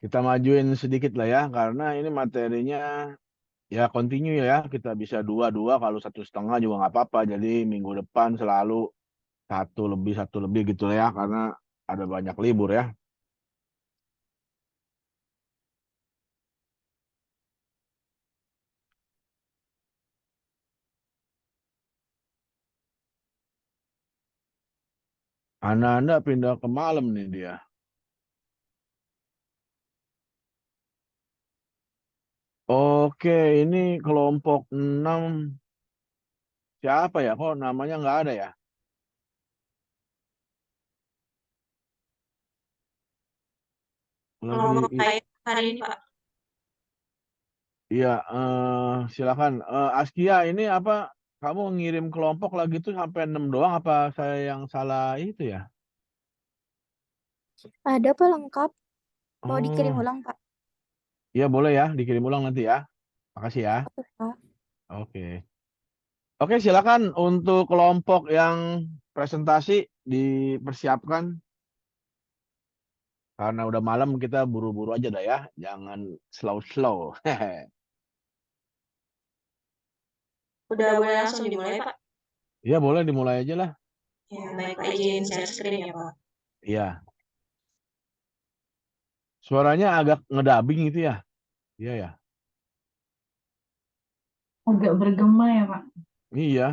Kita majuin sedikit lah ya, karena ini materinya ya continue ya. Kita bisa dua-dua, kalau 1,5 juga nggak apa-apa. Jadi minggu depan selalu satu lebih gitu lah ya, karena ada banyak libur ya. Anda pindah ke malam nih dia. Oke, ini kelompok 6 siapa ya? Kok namanya nggak ada ya? Kalau Lagi, saya hari ini Pak, iya, silakan. Askia, ini apa? Kamu ngirim kelompok lagi tuh sampai 6 doang? Apa saya yang salah itu ya? Ada Pak lengkap. Mau dikirim Oh, ulang Pak? iya boleh ya, dikirim ulang nanti ya. Makasih ya. Oke Pak. Oke. Oke, silakan untuk kelompok yang presentasi dipersiapkan. Karena udah malam, kita buru-buru aja dah ya. Jangan slow-slow. udah boleh langsung dimulai Pak? Iya, boleh dimulai aja lah. Ya baik Pak, izin share screen ya Pak. Iya. Suaranya agak ngedabing itu ya. Iya ya. Agak bergema ya Pak. Iya.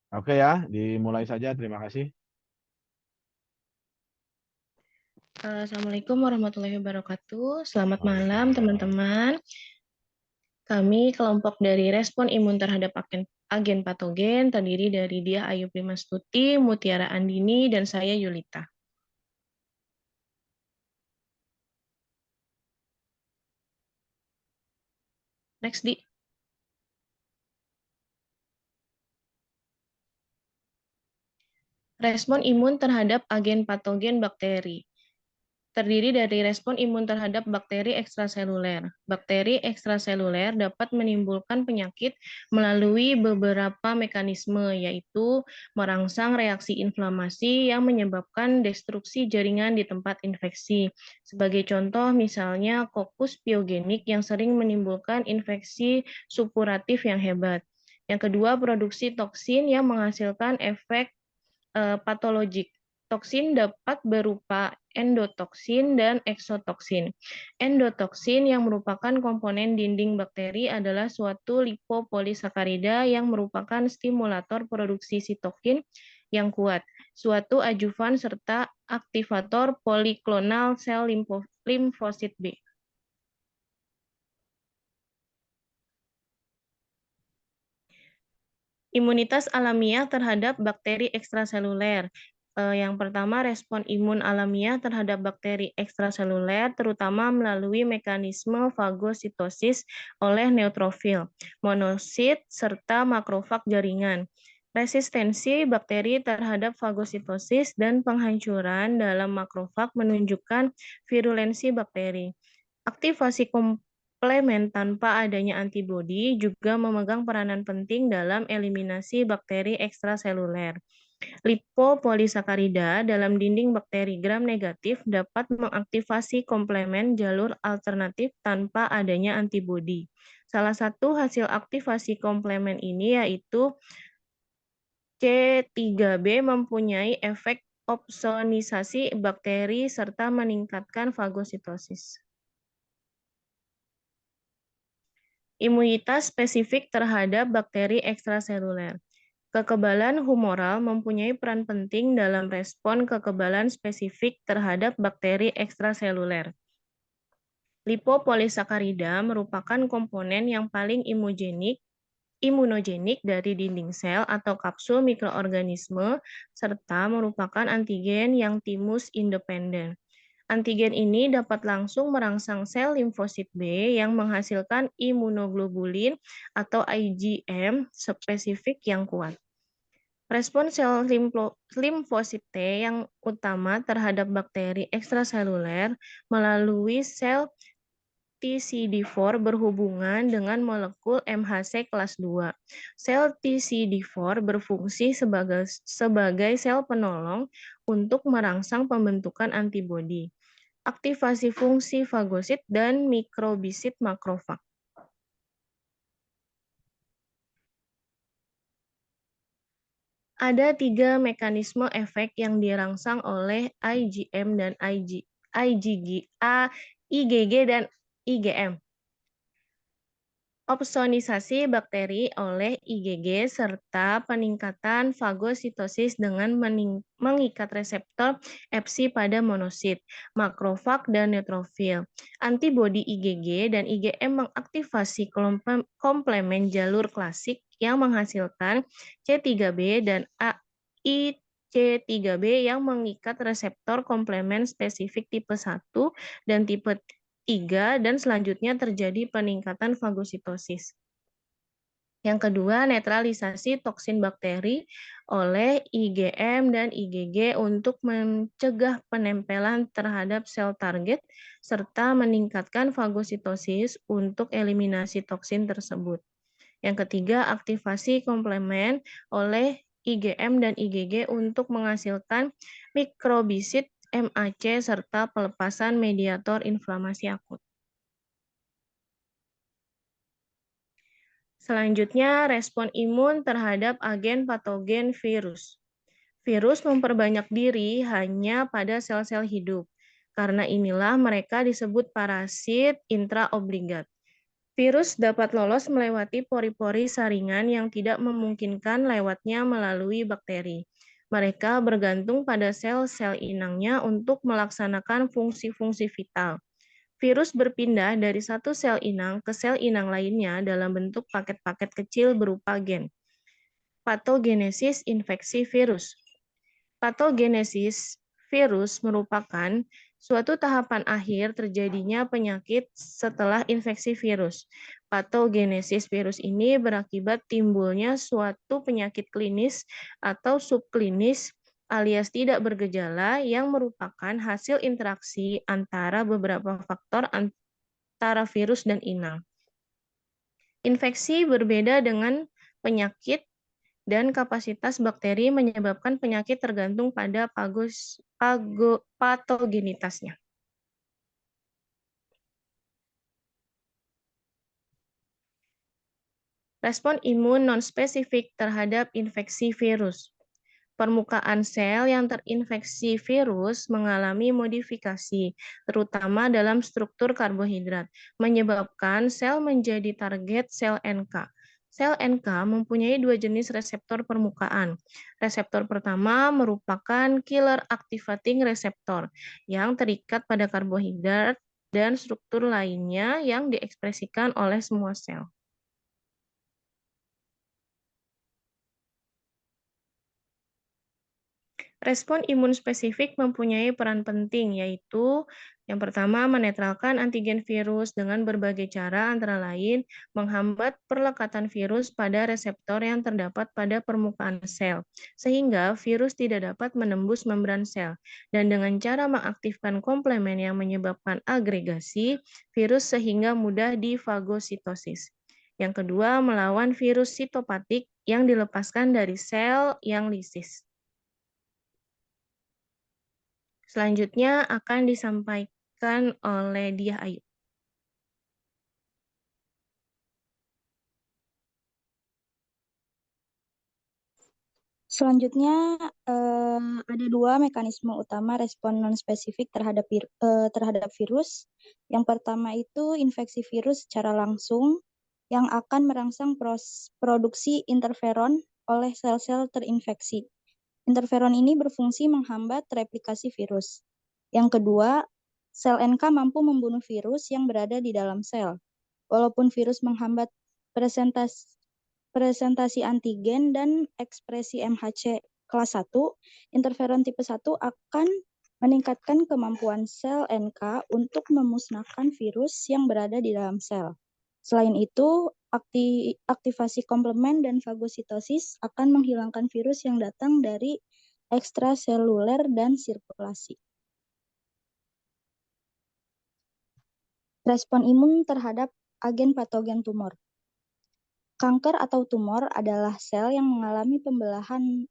Oke ya, dimulai saja. Terima kasih. Assalamualaikum warahmatullahi wabarakatuh. Selamat malam, Waalaikumsalam. teman-teman. Kami kelompok dari respon imun terhadap agen patogen terdiri dari Diah Ayu Primastuti, Mutiara Andini, dan saya Yulita. Next, Di. Respon imun terhadap agen patogen bakteri. Terdiri dari respon imun terhadap bakteri ekstraseluler. Bakteri ekstraseluler dapat menimbulkan penyakit melalui beberapa mekanisme, yaitu merangsang reaksi inflamasi yang menyebabkan destruksi jaringan di tempat infeksi. Sebagai contoh, misalnya kokus piogenik yang sering menimbulkan infeksi supuratif yang hebat. Yang kedua, produksi toksin yang menghasilkan efek patologik. Toksin dapat berupa endotoksin dan eksotoksin. Endotoksin yang merupakan komponen dinding bakteri adalah suatu lipopolisakarida yang merupakan stimulator produksi sitokin yang kuat, suatu ajuvan serta aktivator poliklonal sel limfosit B. Imunitas alamiah terhadap bakteri ekstraseluler. Yang pertama, respon imun alamiah terhadap bakteri ekstraseluler terutama melalui mekanisme fagositosis oleh neutrofil, monosit, serta makrofag jaringan. Resistensi bakteri terhadap fagositosis dan penghancuran dalam makrofag menunjukkan virulensi bakteri. Aktivasi komplemen tanpa adanya antibodi juga memegang peranan penting dalam eliminasi bakteri ekstraseluler. Lipopolisakarida dalam dinding bakteri gram negatif dapat mengaktifasi komplemen jalur alternatif tanpa adanya antibodi. Salah satu hasil aktivasi komplemen ini yaitu C3B mempunyai efek opsonisasi bakteri serta meningkatkan fagositosis. Imunitas spesifik terhadap bakteri ekstraseluler. Kekebalan humoral mempunyai peran penting dalam respon kekebalan spesifik terhadap bakteri ekstraseluler. Lipopolisakarida merupakan komponen yang paling imugenik imunogenik dari dinding sel atau kapsul mikroorganisme, serta merupakan antigen yang timus independen. Antigen ini dapat langsung merangsang sel limfosit B yang menghasilkan imunoglobulin atau IgM spesifik yang kuat. Respon sel limfosit T yang utama terhadap bakteri ekstraseluler melalui sel TCD4 berhubungan dengan molekul MHC kelas 2. Sel TCD4 berfungsi sebagai sel penolong untuk merangsang pembentukan antibodi, aktivasi fungsi fagosit, dan mikrobisit makrofag. Ada 3 mekanisme efek yang dirangsang oleh IgM dan IgG dan IgM. Opsonisasi bakteri oleh IgG serta peningkatan fagositosis dengan mengikat reseptor Fc pada monosit, makrofag, dan neutrofil. Antibodi IgG dan IgM mengaktifasi komplemen jalur klasik yang menghasilkan C3b dan IC3b yang mengikat reseptor komplemen spesifik tipe 1 dan tipe 3, dan selanjutnya terjadi peningkatan fagositosis. Yang kedua, netralisasi toksin bakteri oleh IgM dan IgG untuk mencegah penempelan terhadap sel target serta meningkatkan fagositosis untuk eliminasi toksin tersebut. Yang ketiga, aktivasi komplemen oleh IgM dan IgG untuk menghasilkan mikrobisit MAC serta pelepasan mediator inflamasi akut. Selanjutnya, respon imun terhadap agen patogen virus. Virus memperbanyak diri hanya pada sel-sel hidup. Karena inilah mereka disebut parasit intraobligat. Virus dapat lolos melewati pori-pori saringan yang tidak memungkinkan lewatnya melalui bakteri. Mereka bergantung pada sel-sel inangnya untuk melaksanakan fungsi-fungsi vital. Virus berpindah dari satu sel inang ke sel inang lainnya dalam bentuk paket-paket kecil berupa gen. Patogenesis infeksi virus. Patogenesis virus merupakan suatu tahapan akhir terjadinya penyakit setelah infeksi virus. Patogenesis virus ini berakibat timbulnya suatu penyakit klinis atau subklinis alias tidak bergejala yang merupakan hasil interaksi antara beberapa faktor antara virus dan inang. Infeksi berbeda dengan penyakit dan kapasitas bakteri menyebabkan penyakit tergantung pada patogenitasnya. Respon imun non-spesifik terhadap infeksi virus. Permukaan sel yang terinfeksi virus mengalami modifikasi, terutama dalam struktur karbohidrat, menyebabkan sel menjadi target sel NK. Sel NK mempunyai 2 jenis reseptor permukaan. Reseptor pertama merupakan killer activating receptor yang terikat pada karbohidrat dan struktur lainnya yang diekspresikan oleh semua sel. Respon imun spesifik mempunyai peran penting, yaitu yang pertama, menetralkan antigen virus dengan berbagai cara, antara lain menghambat perlekatan virus pada reseptor yang terdapat pada permukaan sel, sehingga virus tidak dapat menembus membran sel. Dan dengan cara mengaktifkan komplemen yang menyebabkan agregasi virus sehingga mudah difagositosis. Yang kedua, melawan virus sitopatik yang dilepaskan dari sel yang lisis. Selanjutnya akan disampaikan oleh Diah Ayu. Selanjutnya ada 2 mekanisme utama respon non-spesifik terhadap virus. Yang pertama itu infeksi virus secara langsung yang akan merangsang produksi interferon oleh sel-sel terinfeksi. Interferon ini berfungsi menghambat replikasi virus. Yang kedua, sel NK mampu membunuh virus yang berada di dalam sel. Walaupun virus menghambat presentasi antigen dan ekspresi MHC kelas 1, interferon tipe 1 akan meningkatkan kemampuan sel NK untuk memusnahkan virus yang berada di dalam sel. Selain itu, aktivasi komplement dan fagositosis akan menghilangkan virus yang datang dari ekstraseluler dan sirkulasi. Respon imun terhadap agen patogen tumor. Kanker atau tumor adalah sel yang mengalami pembelahan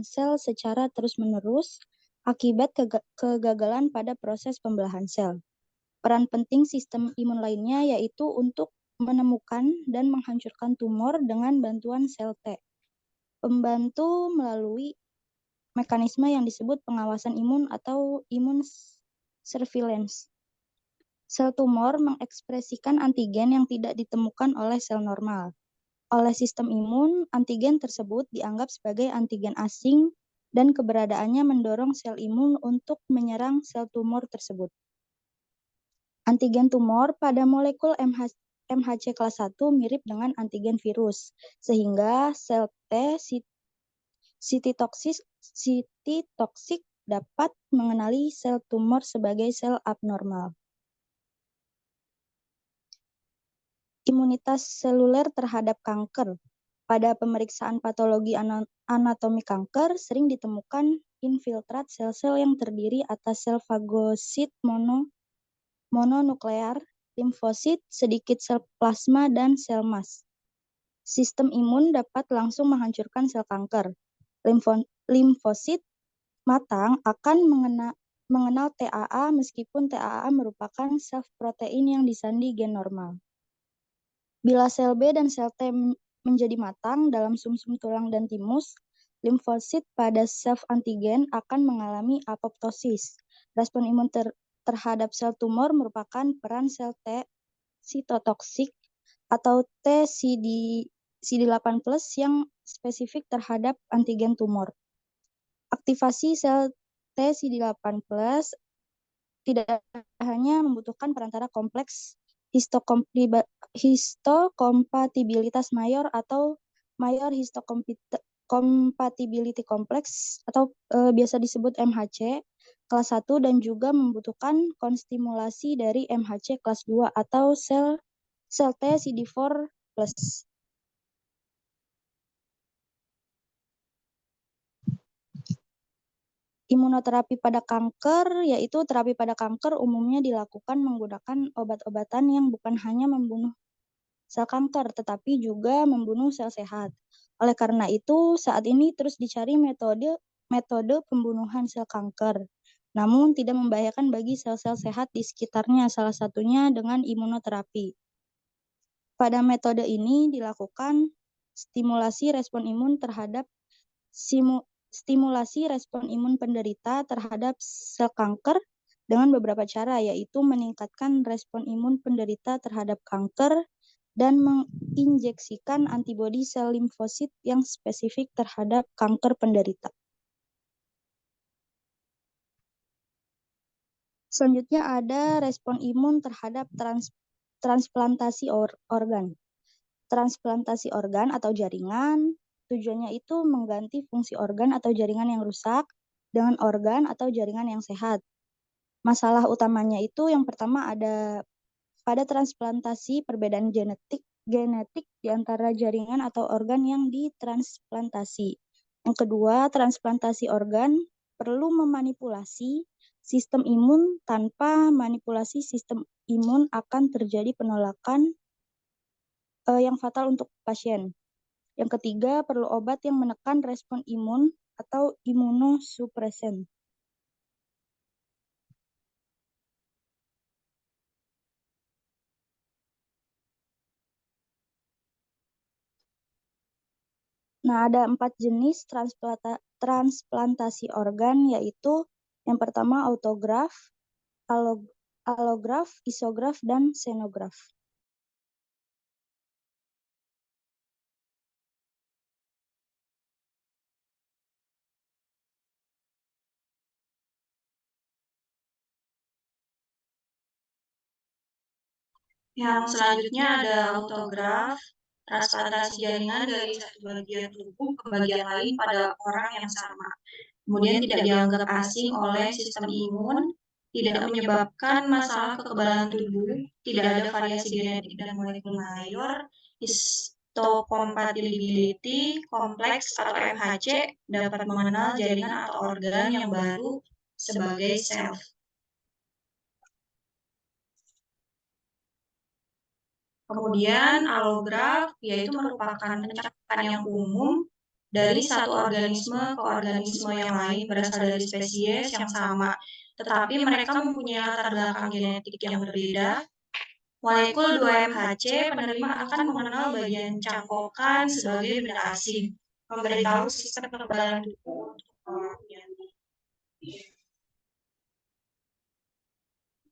sel secara terus-menerus akibat kegagalan pada proses pembelahan sel. Peran penting sistem imun lainnya yaitu untuk menemukan dan menghancurkan tumor dengan bantuan sel T. Pembantu melalui mekanisme yang disebut pengawasan imun atau imun surveillance. Sel tumor mengekspresikan antigen yang tidak ditemukan oleh sel normal. Oleh sistem imun, antigen tersebut dianggap sebagai antigen asing dan keberadaannya mendorong sel imun untuk menyerang sel tumor tersebut. Antigen tumor pada molekul MHC kelas 1 mirip dengan antigen virus, sehingga sel T sitotoksik dapat mengenali sel tumor sebagai sel abnormal. Imunitas seluler terhadap kanker. Pada pemeriksaan patologi anatomi kanker, sering ditemukan infiltrat sel-sel yang terdiri atas sel fagosit mononuklear, limfosit, sedikit sel plasma, dan sel mast. Sistem imun dapat langsung menghancurkan sel kanker. Limfosit matang akan mengenal TAA meskipun TAA merupakan self-protein yang disandi gen normal. Bila sel B dan sel T menjadi matang dalam sumsum tulang dan timus, limfosit pada self-antigen akan mengalami apoptosis. Respon imun terhadap sel tumor merupakan peran sel T sitotoksik atau T CD8+ yang spesifik terhadap antigen tumor. Aktivasi sel T CD8+ tidak hanya membutuhkan perantara kompleks histokompatibilitas mayor atau mayor histocompatibility complex atau biasa disebut MHC kelas 1 dan juga membutuhkan konstimulasi dari MHC kelas 2 atau sel T CD4+. Imunoterapi pada kanker, yaitu terapi pada kanker umumnya dilakukan menggunakan obat-obatan yang bukan hanya membunuh sel kanker, tetapi juga membunuh sel sehat. Oleh karena itu, saat ini terus dicari metode pembunuhan sel kanker, namun tidak membahayakan bagi sel-sel sehat di sekitarnya, salah satunya dengan imunoterapi. Pada metode ini dilakukan stimulasi respon imun penderita terhadap sel kanker dengan beberapa cara, yaitu meningkatkan respon imun penderita terhadap kanker dan menginjeksikan antibodi sel limfosit yang spesifik terhadap kanker penderita. Selanjutnya ada respon imun terhadap transplantasi organ. Transplantasi organ atau jaringan tujuannya itu mengganti fungsi organ atau jaringan yang rusak dengan organ atau jaringan yang sehat. Masalah utamanya itu yang pertama ada pada transplantasi perbedaan genetik di antara jaringan atau organ yang ditransplantasi. Yang kedua, transplantasi organ perlu memanipulasi sistem imun. Tanpa manipulasi sistem imun akan terjadi penolakan yang fatal untuk pasien. Yang ketiga, perlu obat yang menekan respon imun atau imunosupresen. Nah, ada 4 jenis transplantasi organ, yaitu yang pertama autograf, allograf, isograf, dan xenograf. Yang selanjutnya ada autograf. transplantasi jaringan dari satu bagian tubuh ke bagian lain pada orang yang sama. Kemudian tidak dianggap asing oleh sistem imun, tidak menyebabkan masalah kekebalan tubuh, tidak ada variasi genetik dan molekul mayor, histocompatibility kompleks atau MHC, dapat mengenal jaringan atau organ yang baru sebagai sel. Kemudian alograf yaitu merupakan pencakupan yang umum dari satu organisme ke organisme yang lain berasal dari spesies yang sama, tetapi mereka mempunyai latar belakang genetik yang berbeda. Molekul 2-MHC penerima akan mengenal bagian cangkokan sebagai benda asing, memberitahu sistem kekebalan tubuh untuk menolaknya.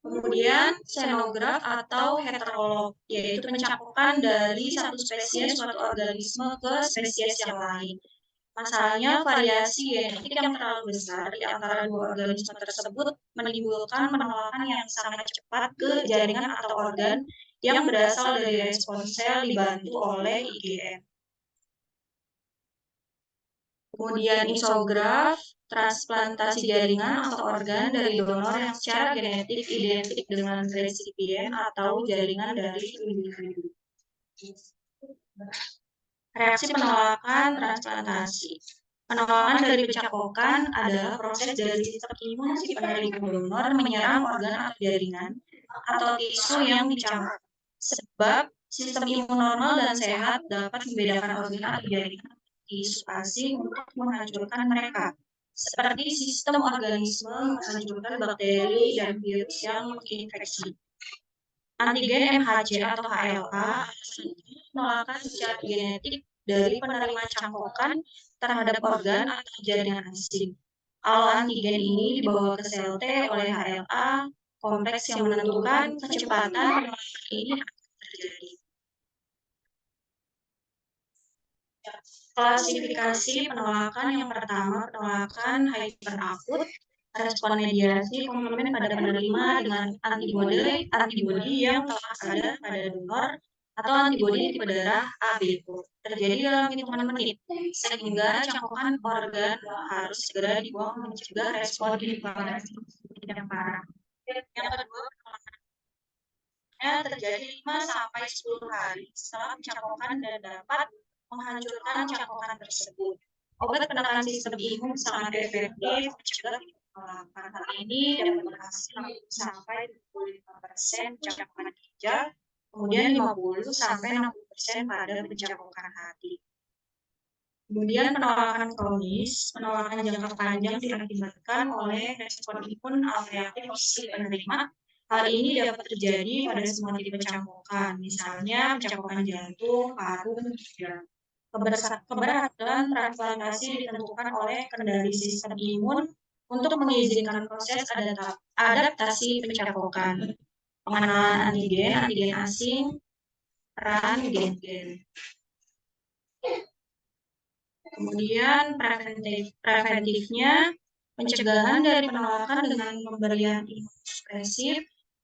Kemudian xenograf atau heterolog, yaitu pencakupan dari satu spesies suatu organisme ke spesies yang lain. Masalahnya, variasi genetik yang terlalu besar di antara dua organisme tersebut menimbulkan penolakan yang sangat cepat ke jaringan atau organ yang berasal dari respon sel dibantu oleh IgM. Kemudian isograf, transplantasi jaringan atau organ dari donor yang secara genetik identik dengan resipien atau jaringan dari individu. Reaksi penolakan transplantasi. Penolakan dari pencakokan adalah proses dari sistem imun si penerima donor menyerang organ atau jaringan atau tisu yang dicangkok. Sebab sistem imun normal dan sehat dapat membedakan organ atau jaringan tisu asing untuk menghancurkan mereka. Seperti sistem organisme menghancurkan bakteri dan virus yang menginfeksi. Antigen MHC atau HLA penolakan secara genetik dari penerima cangkokan terhadap organ atau jaringan asing. Kalau antigen ini dibawa ke sel T oleh HLA, kompleks yang menentukan kecepatan penolakan ini akan terjadi. Klasifikasi penolakan yang pertama, penolakan hyperakut, respon mediasi komplement pada penerima dengan antibodi yang telah ada pada donor atau antibodi tipe darah AB terjadi dalam hitungan menit, sehingga cangkokan organ harus segera dibuang mencegah respon inflamasi yang parah. Yang kedua, penolakannya terjadi 5-10 hari setelah pencangkokan dan dapat menghancurkan cangkokan tersebut. Obat penekan sistem imun sangat efektif mencegah penolakan. Hal ini dapat berhasil sampai 25% pencangkokan ginjal, kemudian 50-60% pada pencangkokan hati. Kemudian penolakan kronis, penolakan jangka panjang diakibatkan oleh respon imun autoreaktif si penerima. Hal ini dapat terjadi pada semua tipe cangkokan, misalnya cangkokan jantung, paru, dan keberhasilan transplantasi ditentukan oleh kendali sistem imun untuk mengizinkan proses adaptasi pencangkokan, pengenalan antigen asing, peran gen-gen. Kemudian preventifnya, pencegahan dari penolakan dengan pemberian imunosupresif.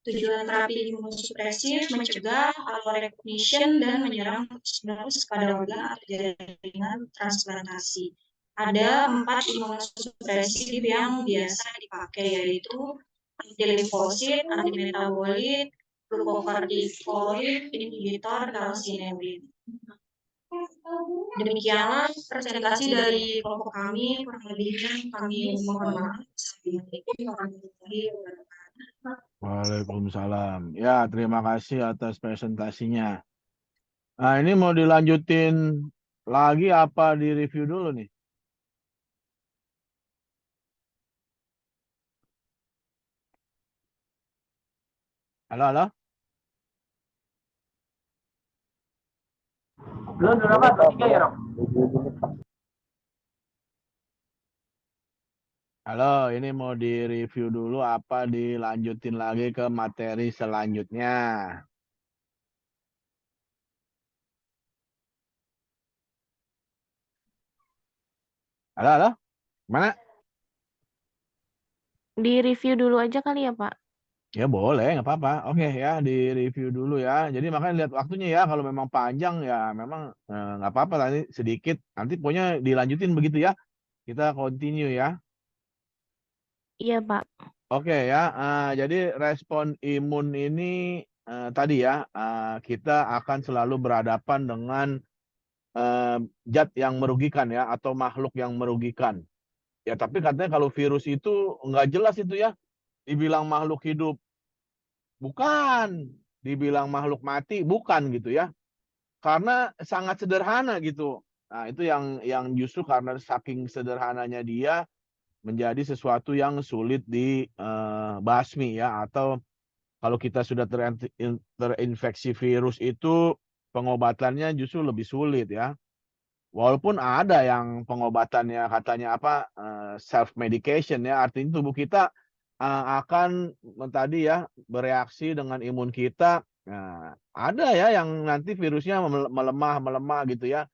Tujuan terapi imunosupresif mencegah allorecognition dan menyerang terus pada organ atau jaringan transplantasi. Ada 4 imunosupresif yang biasa dipakai, yaitu anti-limfosit, anti-metabolit, glukokortikoid, inhibitor kalsinemin. Demikianlah presentasi dari kelompok kami. Kurang lebihnya kami mohon maaf. Waalaikumsalam. Ya, terima kasih atas presentasinya. Nah, ini mau dilanjutin lagi apa di review dulu nih? Halo, halo? Belum apa? 3 ya, Rom? Halo, ini mau di-review dulu apa dilanjutin lagi ke materi selanjutnya? Halo, halo? Mana? Di review dulu aja kali ya, Pak. Ya boleh, nggak apa-apa. Oke ya, di review dulu ya. Jadi makanya lihat waktunya ya. Kalau memang panjang ya memang nggak apa-apa tadi sedikit. Nanti pokoknya dilanjutin begitu ya. Kita continue ya. Iya, Pak. Oke ya. Jadi respon imun ini tadi ya kita akan selalu berhadapan dengan zat yang merugikan ya atau makhluk yang merugikan. Ya tapi katanya kalau virus itu nggak jelas itu ya. Dibilang makhluk hidup bukan, dibilang makhluk mati bukan gitu ya. Karena sangat sederhana gitu. Nah, itu yang justru karena saking sederhananya dia menjadi sesuatu yang sulit dibasmi ya atau kalau kita sudah terinfeksi virus itu pengobatannya justru lebih sulit ya. Walaupun ada yang pengobatannya katanya apa self medication ya, artinya tubuh kita akan tadi ya bereaksi dengan imun kita. Nah, ada ya yang nanti virusnya melemah gitu ya.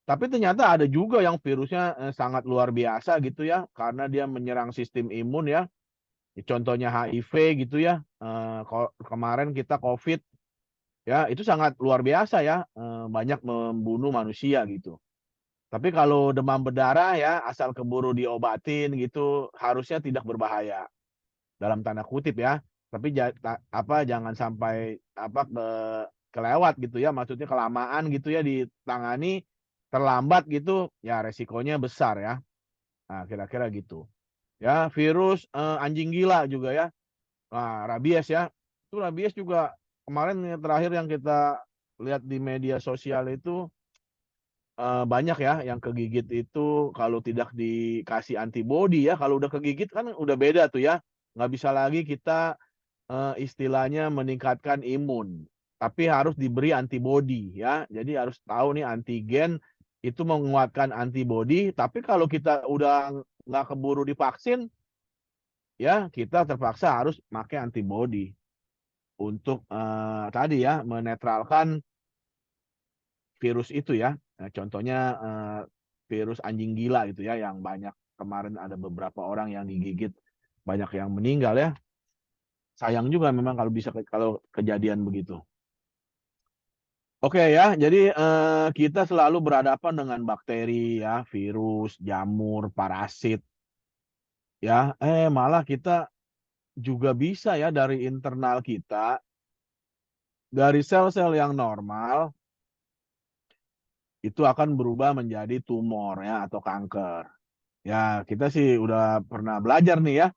Tapi ternyata ada juga yang virusnya sangat luar biasa gitu ya, karena dia menyerang sistem imun ya. Contohnya HIV gitu ya. Kemarin kita COVID ya, itu sangat luar biasa ya, banyak membunuh manusia gitu. Tapi kalau demam berdarah ya asal keburu diobatin gitu harusnya tidak berbahaya dalam tanda kutip ya. Tapi jangan sampai kelewat gitu ya, maksudnya kelamaan gitu ya ditangani terlambat gitu ya resikonya besar ya. Nah, kira-kira gitu. Ya, virus anjing gila juga ya. Nah, rabies ya. Itu rabies juga kemarin yang terakhir yang kita lihat di media sosial itu banyak ya yang kegigit itu kalau tidak dikasih antibodi ya, kalau udah kegigit kan udah beda tuh ya, nggak bisa lagi kita istilahnya meningkatkan imun, tapi harus diberi antibodi ya. Jadi harus tahu nih antigen itu menguatkan antibodi, tapi kalau kita udah nggak keburu divaksin, ya kita terpaksa harus pakai antibodi untuk tadi ya menetralkan virus itu ya. Nah, contohnya virus anjing gila gitu ya yang banyak kemarin ada beberapa orang yang digigit, banyak yang meninggal ya. Sayang juga memang kalau bisa kalau kejadian begitu. Oke ya, jadi kita selalu berhadapan dengan bakteri ya, virus, jamur, parasit ya. Malah kita juga bisa ya dari internal kita, dari sel-sel yang normal itu akan berubah menjadi tumor ya atau kanker. Ya, kita sih udah pernah belajar nih ya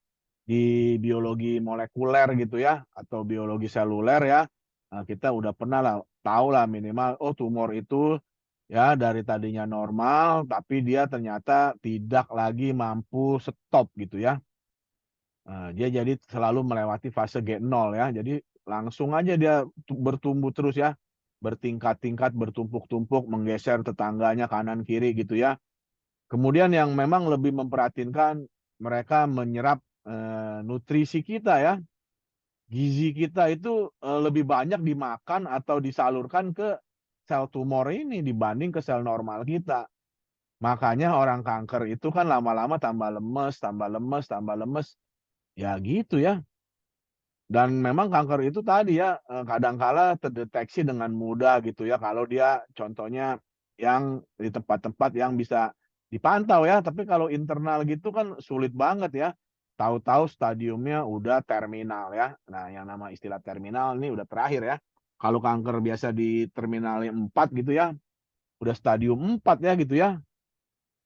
di biologi molekuler gitu ya atau biologi seluler ya. Nah, kita udah pernah lah tahu lah minimal oh tumor itu ya dari tadinya normal tapi dia ternyata tidak lagi mampu stop gitu ya. Dia jadi selalu melewati fase G0 ya. Jadi langsung aja dia bertumbuh terus ya. Bertingkat-tingkat, bertumpuk-tumpuk, menggeser tetangganya kanan kiri gitu ya. Kemudian yang memang lebih memperhatinkan mereka menyerap nutrisi kita ya. Gizi kita itu lebih banyak dimakan atau disalurkan ke sel tumor ini dibanding ke sel normal kita. Makanya orang kanker itu kan lama-lama tambah lemes, tambah lemes, tambah lemes. Ya gitu ya. Dan memang kanker itu tadi ya kadangkala terdeteksi dengan mudah gitu ya kalau dia contohnya yang di tempat-tempat yang bisa dipantau ya. Tapi kalau internal gitu kan sulit banget ya. Tahu-tahu stadiumnya udah terminal ya. Nah, yang nama istilah terminal ini udah terakhir ya. Kalau kanker biasa di terminal 4 gitu ya, udah stadium 4 ya gitu ya.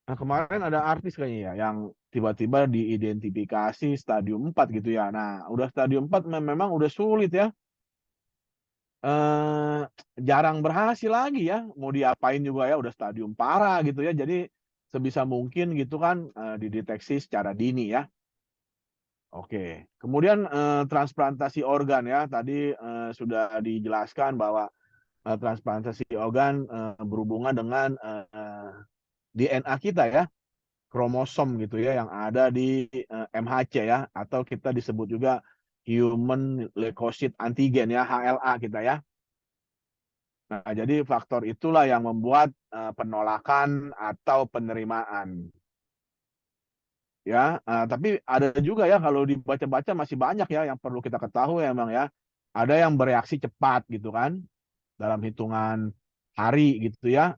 Nah, kemarin ada artis kayaknya ya yang tiba-tiba diidentifikasi stadium 4 gitu ya. Nah, udah stadium 4 memang udah sulit ya. Eh, jarang berhasil lagi ya. Mau diapain juga ya udah stadium parah gitu ya. Jadi sebisa mungkin gitu kan dideteksi secara dini ya. Oke. Kemudian transplantasi organ ya. Tadi sudah dijelaskan bahwa transplantasi organ berhubungan dengan DNA kita ya. Kromosom gitu ya yang ada di MHC ya atau kita disebut juga human leukocyte antigen ya HLA kita ya. Nah, jadi faktor itulah yang membuat penolakan atau penerimaan. Ya, tapi ada juga ya kalau dibaca-baca masih banyak ya yang perlu kita ketahui emang ya. Ada yang bereaksi cepat gitu kan dalam hitungan hari gitu ya.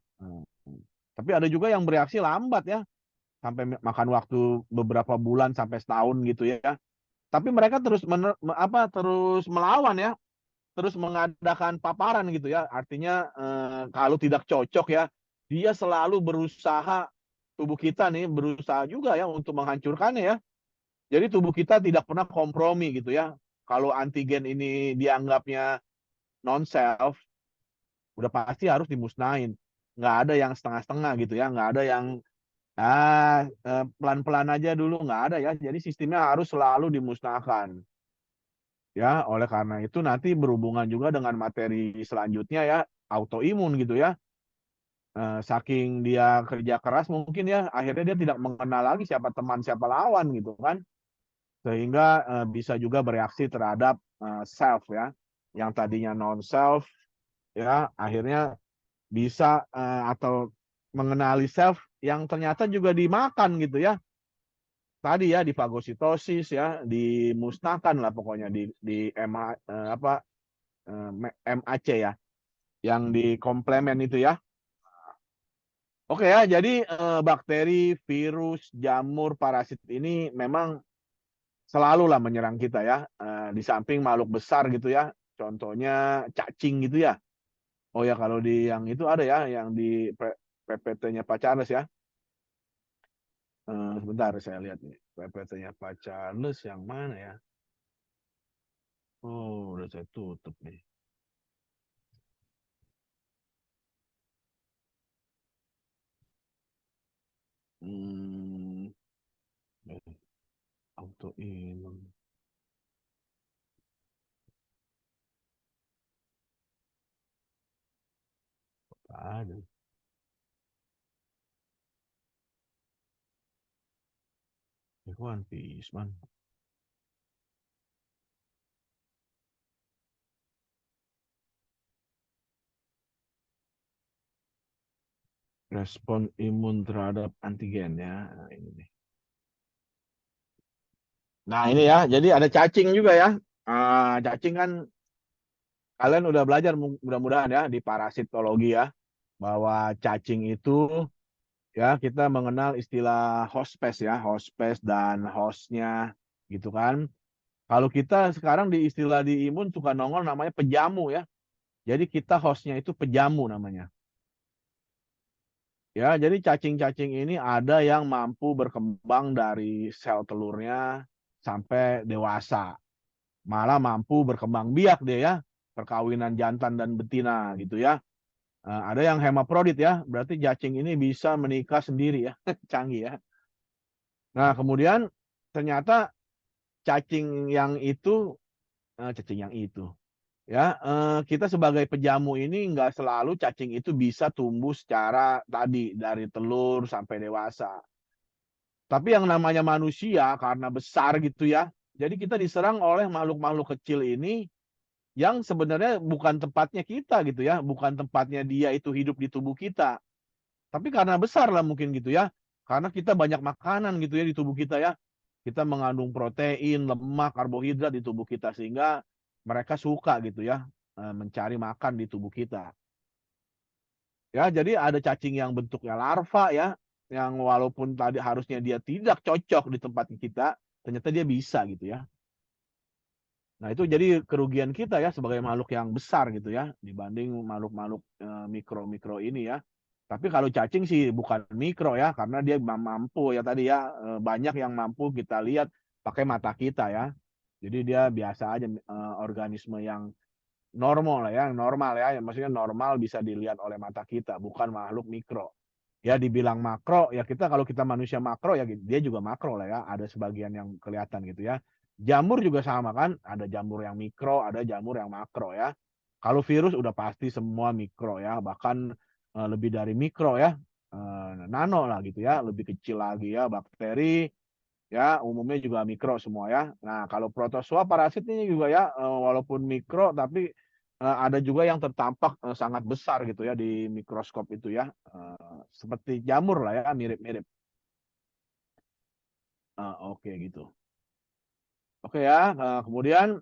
Tapi ada juga yang bereaksi lambat ya sampai makan waktu beberapa bulan sampai setahun gitu ya. Tapi mereka terus melawan ya, terus mengadakan paparan gitu ya. Artinya kalau tidak cocok ya, dia selalu berusaha, tubuh kita nih berusaha juga ya untuk menghancurkannya ya. Jadi tubuh kita tidak pernah kompromi gitu ya. Kalau antigen ini dianggapnya non self, udah pasti harus dimusnahin. Nggak ada yang setengah-setengah gitu ya, nggak ada yang pelan-pelan aja dulu, nggak ada ya. Jadi sistemnya harus selalu dimusnahkan. Ya, oleh karena itu nanti berhubungan juga dengan materi selanjutnya ya, autoimun gitu ya. Saking dia kerja keras mungkin ya, akhirnya dia tidak mengenal lagi siapa teman, siapa lawan gitu kan. Sehingga bisa juga bereaksi terhadap self ya, yang tadinya non self ya, akhirnya bisa atau mengenali self yang ternyata juga dimakan gitu ya. Tadi ya difagositosis ya, dimusnahkan lah pokoknya di MAC ya, yang di komplemen itu ya. Oke ya, jadi bakteri, virus, jamur, parasit ini memang selalu lah menyerang kita ya. Di samping makhluk besar gitu ya, contohnya cacing gitu ya. Oh ya, kalau di yang itu ada ya, yang di PPT-nya Pak Charles ya. Sebentar saya lihat nih, PPT-nya Pak Charles yang mana ya? Oh, udah saya tutup nih. Autoimun. Ada. One Piece man. Respon imun terhadap antigen ya. Nah, ini nih. Nah ini ya, jadi ada cacing juga ya. Cacing kan kalian udah belajar mudah-mudahan ya di parasitologi ya, bahwa cacing itu ya kita mengenal istilah hospes ya, hospes dan hostnya gitu kan. Kalau kita sekarang di istilah di imun suka nongol namanya pejamu ya. Jadi kita hostnya itu pejamu namanya. Ya, jadi cacing-cacing ini ada yang mampu berkembang dari sel telurnya sampai dewasa. Malah mampu berkembang biak dia ya, perkawinan jantan dan betina gitu ya. Ada yang hemaprodit ya, berarti cacing ini bisa menikah sendiri ya, canggih ya. Nah, kemudian ternyata cacing yang itu ya, kita sebagai pejamu ini nggak selalu cacing itu bisa tumbuh secara tadi dari telur sampai dewasa. Tapi yang namanya manusia karena besar gitu ya, jadi kita diserang oleh makhluk-makhluk kecil ini yang sebenarnya bukan tempatnya kita gitu ya, bukan tempatnya dia itu hidup di tubuh kita. Tapi karena besar lah mungkin gitu ya, karena kita banyak makanan gitu ya di tubuh kita ya. Kita mengandung protein, lemak, karbohidrat di tubuh kita sehingga mereka suka gitu ya mencari makan di tubuh kita. Ya, jadi ada cacing yang bentuknya larva ya, yang walaupun tadi harusnya dia tidak cocok di tempat kita, ternyata dia bisa gitu ya. Nah, itu jadi kerugian kita ya sebagai makhluk yang besar gitu ya dibanding makhluk-makhluk mikro-mikro ini ya. Tapi kalau cacing sih bukan mikro ya karena dia mampu ya tadi ya, banyak yang mampu kita lihat pakai mata kita ya. Jadi dia biasa aja organisme yang normal ya, maksudnya normal bisa dilihat oleh mata kita, bukan makhluk mikro. Ya dibilang makro, ya kita kalau kita manusia makro ya dia juga makro lah ya, ada sebagian yang kelihatan gitu ya. Jamur juga sama kan, ada jamur yang mikro, ada jamur yang makro ya. Kalau virus udah pasti semua mikro ya, bahkan lebih dari mikro ya, nano lah gitu ya, lebih kecil lagi ya, bakteri ya umumnya juga mikro semua ya. Nah, kalau protozoa parasit ini juga ya walaupun mikro tapi ada juga yang tertampak sangat besar gitu ya di mikroskop itu ya. Seperti jamur lah ya, mirip-mirip. Oke gitu. Oke ya, kemudian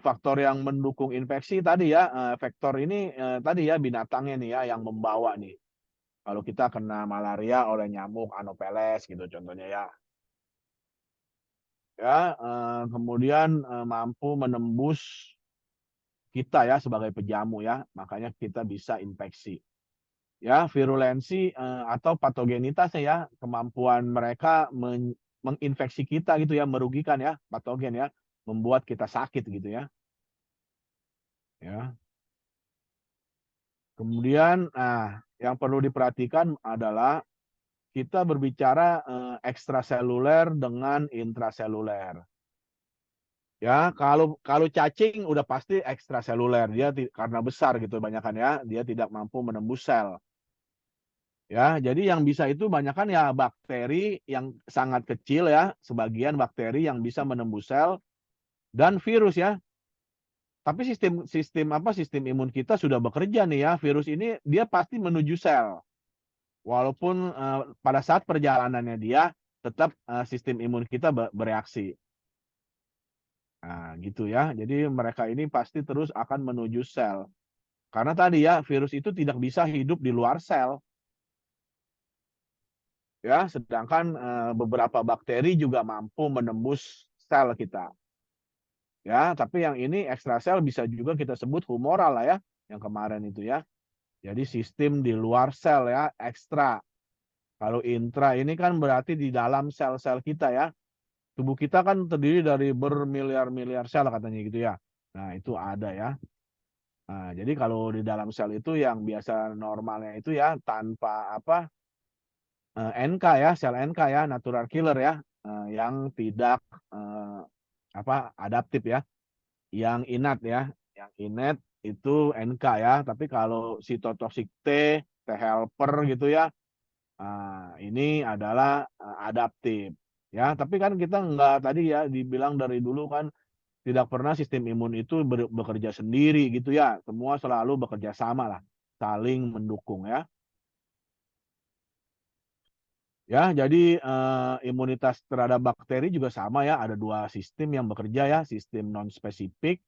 faktor yang mendukung infeksi tadi ya, faktor ini tadi ya binatangnya nih ya yang membawa nih. Kalau kita kena malaria oleh nyamuk Anopheles gitu contohnya ya. Ya, kemudian mampu menembus kita ya sebagai pejamu ya, makanya kita bisa infeksi. Ya, virulensi atau patogenitasnya ya, kemampuan mereka menginfeksi kita gitu ya, merugikan ya, patogen ya, membuat kita sakit gitu ya. Ya. Kemudian, yang perlu diperhatikan adalah kita berbicara ekstraseluler dengan intraseluler. Ya, kalau cacing udah pasti ekstraseluler, dia karena besar gitu banyakan ya, dia tidak mampu menembus sel. Ya, jadi yang bisa itu banyakan ya bakteri yang sangat kecil ya, sebagian bakteri yang bisa menembus sel dan virus ya. Tapi sistem imun kita sudah bekerja nih ya, virus ini dia pasti menuju sel. Walaupun pada saat perjalanannya dia tetap sistem imun kita bereaksi. Nah, gitu ya. Jadi mereka ini pasti terus akan menuju sel. Karena tadi ya, virus itu tidak bisa hidup di luar sel. Ya, sedangkan beberapa bakteri juga mampu menembus sel kita. Ya, tapi yang ini ekstrasel bisa juga kita sebut humoral lah ya, yang kemarin itu ya. Jadi sistem di luar sel ya, ekstra. Kalau intra ini kan berarti di dalam sel-sel kita ya. Tubuh kita kan terdiri dari bermiliar-miliar sel katanya gitu ya. Nah, itu ada ya. Nah, jadi kalau di dalam sel itu yang biasa normalnya itu ya tanpa NK ya, sel NK ya, natural killer ya, yang tidak adaptif ya, yang inat ya, yang inat itu NK ya, tapi kalau sitotoksik T helper gitu ya, ini adalah adaptif ya. Tapi kan kita nggak tadi ya dibilang dari dulu kan tidak pernah sistem imun itu bekerja sendiri gitu ya, semua selalu bekerja sama lah, saling mendukung ya. Ya, jadi imunitas terhadap bakteri juga sama ya, ada dua sistem yang bekerja ya, sistem non-spesifik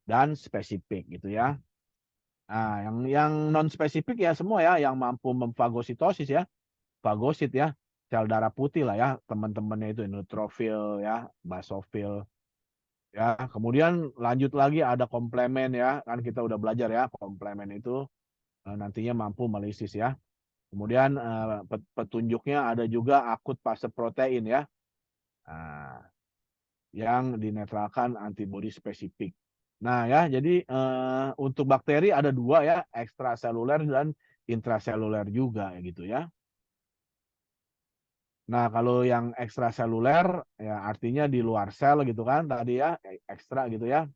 dan spesifik gitu ya. Nah, yang non-spesifik ya semua ya, yang mampu memfagositosis ya, fagosit ya, sel darah putih lah ya, teman-temannya itu neutrofil ya, basofil ya. Kemudian lanjut lagi ada komplemen ya, kan kita udah belajar ya, komplemen itu nantinya mampu melisis ya. Kemudian petunjuknya ada juga akut fase protein ya. Nah, yang dinetralkan antibodi spesifik. Nah ya, jadi untuk bakteri ada dua ya, ekstraseluler dan intraseluler juga gitu ya. Nah kalau yang ekstraseluler ya artinya di luar sel gitu kan tadi ya, ekstra gitu ya.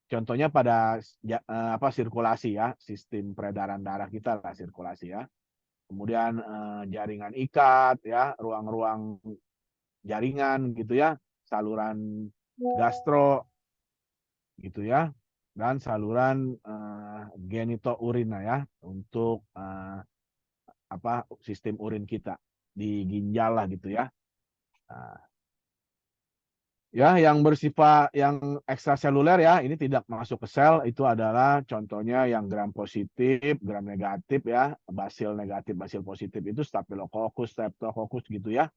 Contohnya pada sirkulasi ya, sistem peredaran darah kita lah sirkulasi ya. Kemudian jaringan ikat ya, ruang-ruang jaringan gitu ya, saluran gastro gitu ya, dan saluran genitourina ya untuk sistem urin kita di ginjal lah gitu ya. Nah, ya yang bersifat yang ekstraseluler ya ini tidak masuk ke sel, itu adalah contohnya yang gram positif, gram negatif ya, basil negatif, basil positif itu Staphylococcus, Streptococcus gitu ya.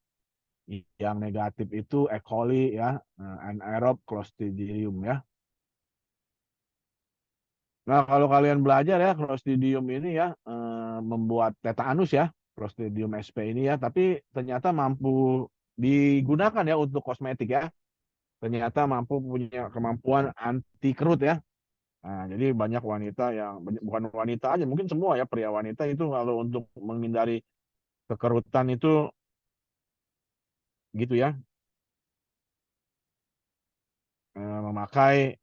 Yang negatif itu E. coli ya, anaerob Clostridium ya. Nah, kalau kalian belajar ya Clostridium ini ya membuat tetanus ya, Clostridium sp ini ya, tapi ternyata mampu digunakan ya untuk kosmetik ya. Ternyata mampu punya kemampuan anti kerut ya. Nah, jadi banyak wanita yang bukan wanita aja, mungkin semua ya pria wanita itu kalau untuk menghindari kekerutan itu gitu ya, memakai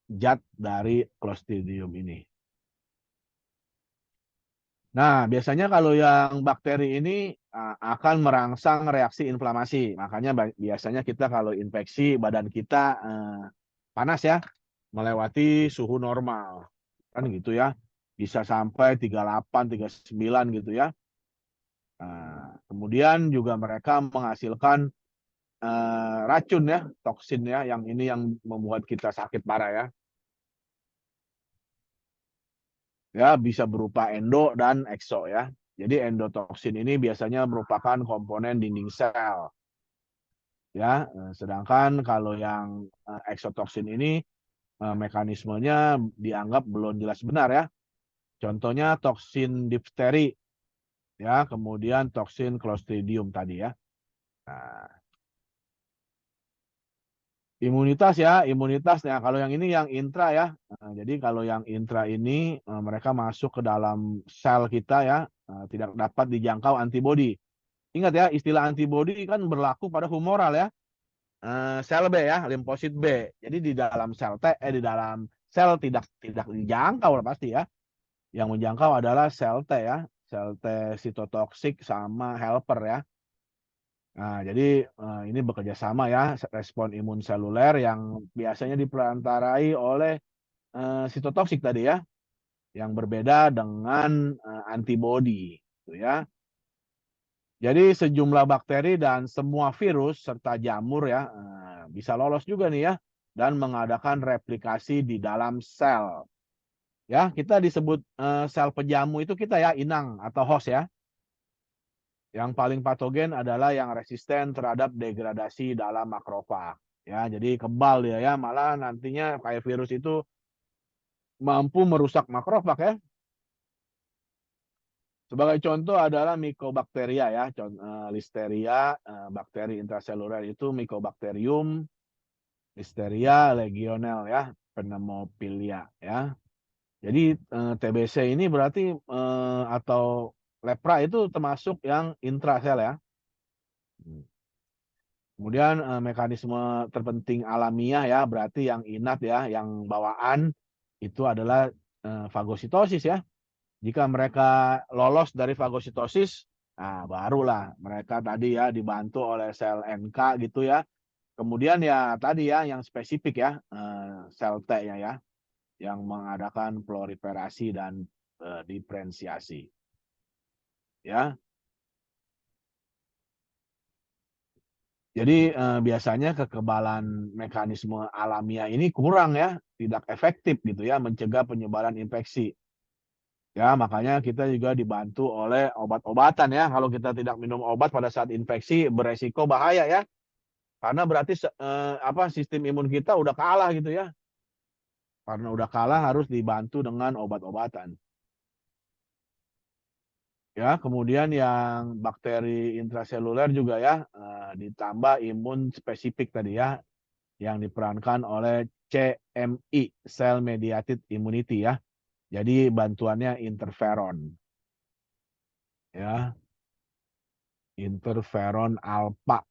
zat dari Clostridium ini. Nah, biasanya kalau yang bakteri ini akan merangsang reaksi inflamasi. Makanya biasanya kita kalau infeksi badan kita panas ya, melewati suhu normal. Kan gitu ya. Bisa sampai 38, 39 gitu ya. Kemudian juga mereka menghasilkan racun ya, toksin ya, yang ini yang membuat kita sakit parah ya. Ya, bisa berupa endo dan ekso ya. Jadi endotoksin ini biasanya merupakan komponen dinding sel. Ya, sedangkan kalau yang eksotoksin ini mekanismenya dianggap belum jelas benar ya. Contohnya toksin difteri ya, kemudian toksin Clostridium tadi ya. Nah, imunitas ya, imunitasnya kalau yang ini yang intra ya. Jadi kalau yang intra ini mereka masuk ke dalam sel kita ya, tidak dapat dijangkau antibodi. Ingat ya, istilah antibodi kan berlaku pada humoral ya. Sel B ya, limfosit B. Jadi di dalam sel T, di dalam sel tidak dijangkau lah pasti ya. Yang menjangkau adalah sel T ya, sel T sitotoksik sama helper ya. Nah, jadi ini bekerja sama ya, respon imun seluler yang biasanya diperantarai oleh sitotoksik tadi ya, yang berbeda dengan antibodi, gitu ya. Jadi sejumlah bakteri dan semua virus serta jamur ya bisa lolos juga nih ya dan mengadakan replikasi di dalam sel. Ya, kita disebut sel pejamu itu kita ya, inang atau host ya. Yang paling patogen adalah yang resisten terhadap degradasi dalam makrofag. Ya, jadi kebal dia ya, malah nantinya kayak virus itu mampu merusak makrofag ya. Sebagai contoh adalah Mycobacteria ya, Listeria, bakteri intraseluler itu Mycobacterium, Listeria, Legionella ya, Pneumophilia ya. Jadi TBC ini berarti atau lepra itu termasuk yang intrasel ya. Kemudian mekanisme terpenting alamiah ya, berarti yang inat ya, yang bawaan itu adalah fagositosis ya. Jika mereka lolos dari fagositosis, nah barulah mereka tadi ya dibantu oleh sel NK gitu ya. Kemudian ya tadi ya yang spesifik ya, sel T-nya ya, yang mengadakan proliferasi dan diferensiasi. Ya. Jadi biasanya kekebalan mekanisme alamiah ini kurang ya, tidak efektif gitu ya mencegah penyebaran infeksi. Ya, makanya kita juga dibantu oleh obat-obatan ya. Kalau kita tidak minum obat pada saat infeksi beresiko bahaya ya. Karena berarti sistem imun kita udah kalah gitu ya. Karena udah kalah harus dibantu dengan obat-obatan. Ya, kemudian yang bakteri intraseluler juga ya ditambah imun spesifik tadi ya yang diperankan oleh CMI, cell mediated immunity ya. Jadi bantuannya interferon. Ya. Interferon alfa.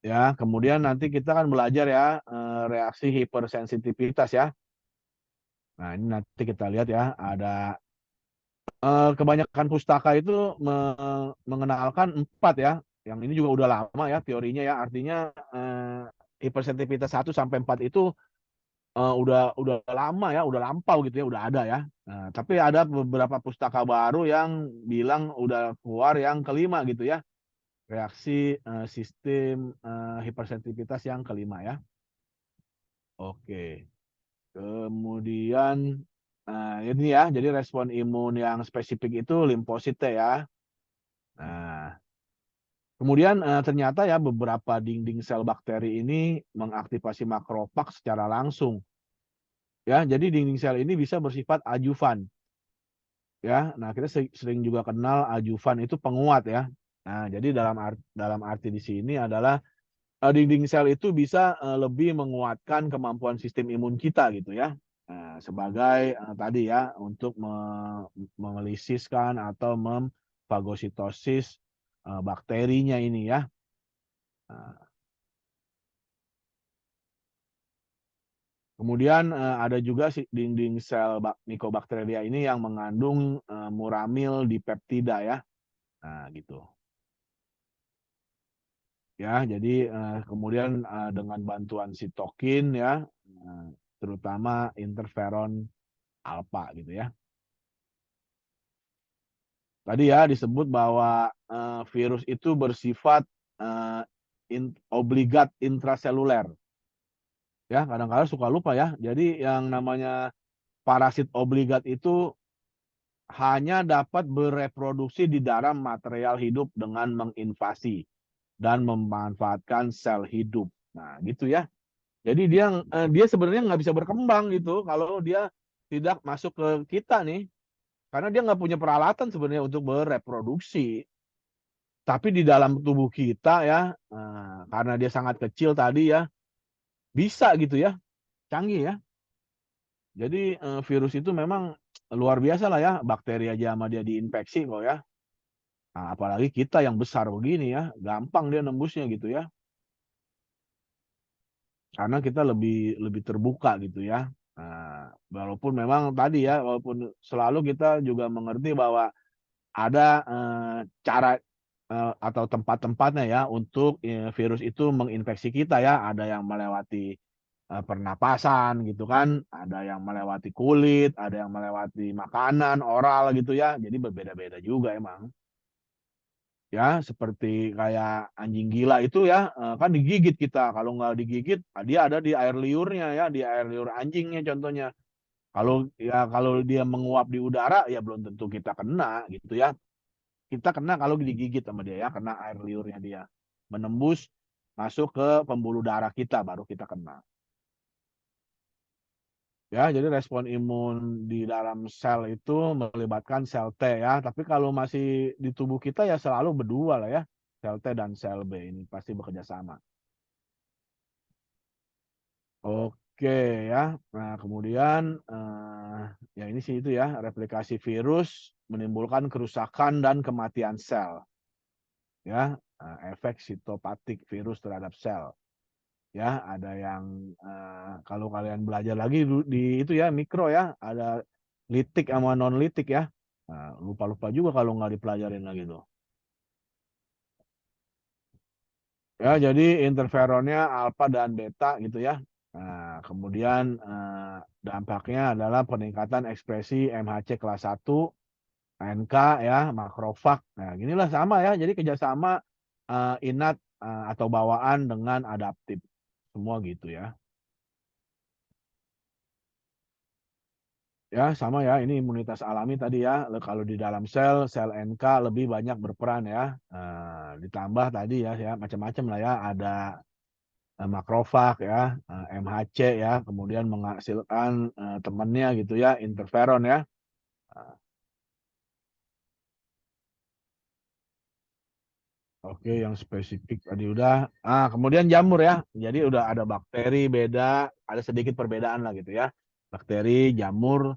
Ya, kemudian nanti kita kan belajar ya reaksi hipersensitivitas ya. Nah, ini nanti kita lihat ya, ada kebanyakan pustaka itu mengenalkan 4 ya. Yang ini juga udah lama ya teorinya ya. Artinya hipersensitivitas 1 sampai 4 itu udah lama ya, udah lampau gitu ya, udah ada ya. Nah, tapi ada beberapa pustaka baru yang bilang udah keluar yang kelima gitu ya. Reaksi sistem hipersensitivitas yang kelima ya. Oke. Kemudian ini ya, jadi respon imun yang spesifik itu limfosit T ya. Nah, kemudian ternyata ya beberapa dinding sel bakteri ini mengaktifasi makrofag secara langsung. Ya, jadi dinding sel ini bisa bersifat adjuvan. Ya, nah kita sering juga kenal adjuvan itu penguat ya. Nah, jadi dalam arti di sini adalah dinding sel itu bisa lebih menguatkan kemampuan sistem imun kita gitu ya. Sebagai tadi ya untuk memelisiskan atau memfagositosis bakterinya ini ya. Kemudian ada juga dinding sel Mycobacteria ini yang mengandung muramil dipeptida ya. Nah, gitu. Ya, jadi kemudian dengan bantuan sitokin ya, terutama interferon alfa gitu ya. tadi ya disebut bahwa virus itu bersifat obligat intraseluler. Ya, kadang-kadang suka lupa ya. Jadi yang namanya parasit obligat itu hanya dapat bereproduksi di dalam material hidup dengan menginvasi dan memanfaatkan sel hidup. Nah, gitu ya. Jadi dia sebenarnya nggak bisa berkembang gitu kalau dia tidak masuk ke kita nih. Karena dia nggak punya peralatan sebenarnya untuk bereproduksi. Tapi di dalam tubuh kita ya, karena dia sangat kecil tadi ya, bisa gitu ya, canggih ya. Jadi virus itu memang luar biasa lah ya, bakteri aja sama dia diinfeksi kok ya. Nah, apalagi kita yang besar begini ya, gampang dia nembusnya gitu ya. Karena kita lebih terbuka gitu ya. Nah, walaupun memang tadi ya, walaupun selalu kita juga mengerti bahwa ada cara atau tempat-tempatnya ya untuk virus itu menginfeksi kita ya. Ada yang melewati pernapasan gitu kan, ada yang melewati kulit, ada yang melewati makanan, oral gitu ya. Jadi berbeda-beda juga emang. Ya, seperti kayak anjing gila itu ya, kan digigit kita. Kalau nggak digigit, dia ada di air liurnya ya, di air liur anjingnya contohnya. Kalau dia menguap di udara, ya belum tentu kita kena gitu ya. Kita kena kalau digigit sama dia ya, kena air liurnya dia. Menembus masuk ke pembuluh darah kita, baru kita kena. Ya, jadi respon imun di dalam sel itu melibatkan sel T ya. Tapi kalau masih di tubuh kita ya selalu berdua lah ya. Sel T dan sel B ini pasti bekerja sama. Oke ya. Nah, kemudian ya ini sih itu ya, replikasi virus menimbulkan kerusakan dan kematian sel. Ya, efek sitopatik virus terhadap sel. Ya, ada yang kalau kalian belajar lagi di itu ya mikro ya, ada litik sama non litik ya. Nah, lupa-lupa juga kalau nggak dipelajarin lagi tuh. Ya, jadi interferonnya alfa dan beta gitu ya. Nah, kemudian dampaknya adalah peningkatan ekspresi MHC kelas 1, NK ya, makrofag. Nah, ginilah sama ya. Jadi kerjasama innat atau bawaan dengan adaptif. Semua gitu ya. Ya, sama ya. Ini imunitas alami tadi ya. Kalau di dalam sel NK lebih banyak berperan ya. Ditambah tadi ya macam-macam lah ya. Ada makrofag ya, MHC ya, kemudian menghasilkan temannya gitu ya, interferon ya. Oke, yang spesifik tadi udah. Kemudian jamur ya. Jadi udah ada bakteri beda, ada sedikit perbedaan lah gitu ya. Bakteri, jamur,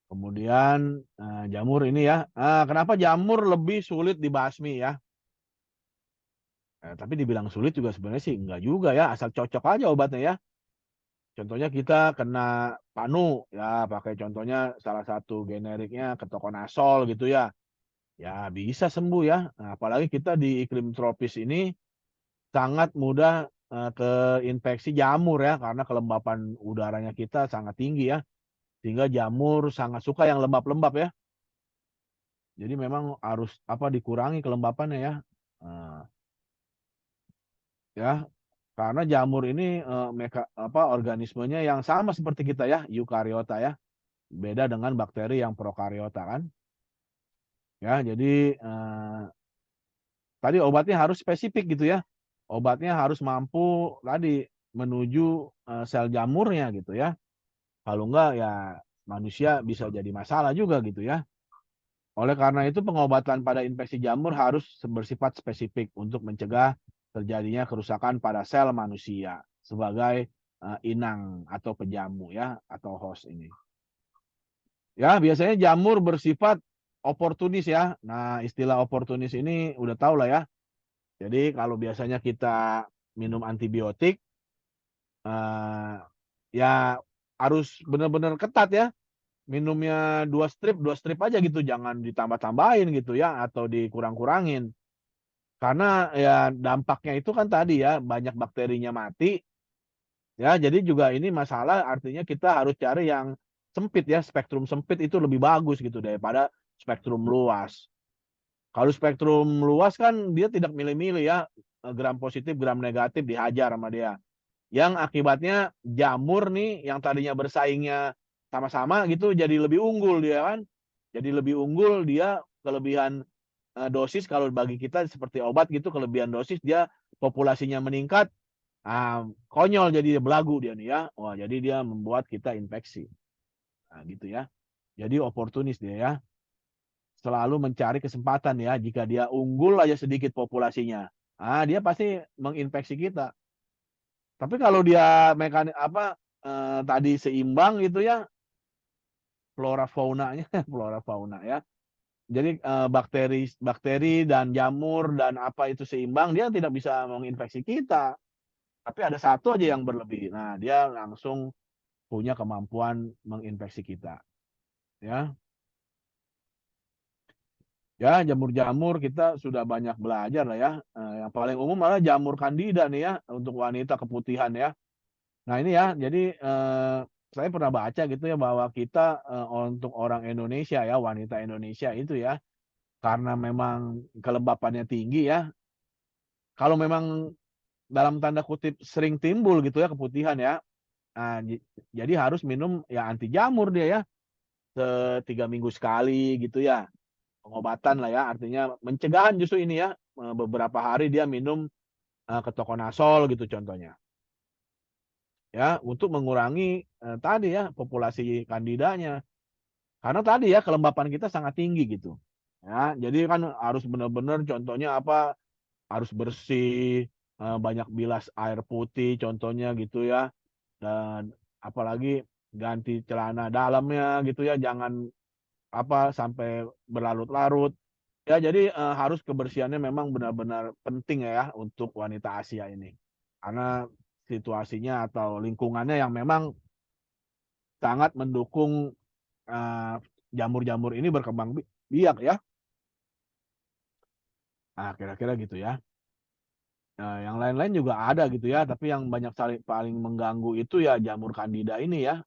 kemudian jamur ini ya. Kenapa jamur lebih sulit dibasmi ya? Tapi dibilang sulit juga sebenarnya sih enggak juga ya, asal cocok aja obatnya ya. Contohnya kita kena panu ya, pakai contohnya salah satu generiknya ketokonazol gitu ya. Ya bisa sembuh ya. Nah, apalagi kita di iklim tropis ini sangat mudah keinfeksi jamur ya, karena kelembapan udaranya kita sangat tinggi ya. Sehingga jamur sangat suka yang lembab-lembab ya. Jadi memang harus dikurangi kelembapannya ya. Nah, ya, karena jamur ini organismenya yang sama seperti kita ya, eukariota ya. Beda dengan bakteri yang prokariota kan. Ya, jadi tadi obatnya harus spesifik gitu ya. Obatnya harus mampu tadi menuju sel jamurnya gitu ya. Kalau enggak ya manusia bisa jadi masalah juga gitu ya. Oleh karena itu pengobatan pada infeksi jamur harus bersifat spesifik untuk mencegah terjadinya kerusakan pada sel manusia sebagai inang atau penjamu ya, atau host ini. Ya, biasanya jamur bersifat oportunis ya. Nah, istilah oportunis ini udah tahu lah ya. Jadi kalau biasanya kita minum antibiotik, ya harus benar-benar ketat ya. Minumnya 2 strip aja gitu, jangan ditambah-tambahin gitu ya, atau dikurang-kurangin. Karena ya dampaknya itu kan tadi ya, banyak bakterinya mati. Ya, jadi juga ini masalah, artinya kita harus cari yang sempit ya, spektrum sempit itu lebih bagus gitu daripada spektrum luas. Kalau spektrum luas kan dia tidak milih-milih ya, gram positif, gram negatif dihajar sama dia. Yang akibatnya jamur nih yang tadinya bersaingnya sama-sama gitu jadi lebih unggul dia kan. Jadi lebih unggul dia kelebihan dosis kalau bagi kita seperti obat gitu kelebihan dosis dia populasinya meningkat. Konyol jadi belagu dia nih ya. Wah, jadi dia membuat kita infeksi. Nah, gitu ya. Jadi oportunis dia ya. Selalu mencari kesempatan ya. Jika dia unggul aja sedikit populasinya, dia pasti menginfeksi kita. Tapi kalau dia tadi seimbang gitu ya, flora faunanya flora fauna ya. Jadi bakteri dan jamur dan apa itu seimbang, dia tidak bisa menginfeksi kita. Tapi ada satu aja yang berlebih. Nah, dia langsung punya kemampuan menginfeksi kita. Ya. Ya, jamur-jamur kita sudah banyak belajar lah ya. Yang paling umum adalah jamur kandida nih ya untuk wanita keputihan ya. Nah, ini ya. Jadi saya pernah baca gitu ya bahwa kita untuk orang Indonesia ya, wanita Indonesia itu ya, karena memang kelembapannya tinggi ya. Kalau memang dalam tanda kutip sering timbul gitu ya keputihan ya. Nah, jadi harus minum ya anti jamur dia ya. 3 minggu sekali gitu ya. Pengobatan lah ya, artinya pencegahan justru ini ya. Beberapa hari dia minum ketokonazol gitu contohnya. Ya, untuk mengurangi tadi ya populasi kandidanya. Karena tadi ya kelembapan kita sangat tinggi gitu. Ya, jadi kan harus benar-benar contohnya apa? Harus bersih, banyak bilas air putih contohnya gitu ya. Dan apalagi ganti celana dalamnya gitu ya, jangan sampai berlarut-larut. Ya, jadi harus kebersihannya memang benar-benar penting ya untuk wanita Asia ini. Karena situasinya atau lingkungannya yang memang sangat mendukung jamur-jamur ini berkembang biak ya. Nah, kira-kira gitu ya. Yang lain-lain juga ada gitu ya, tapi yang banyak paling mengganggu itu ya jamur kandida ini ya.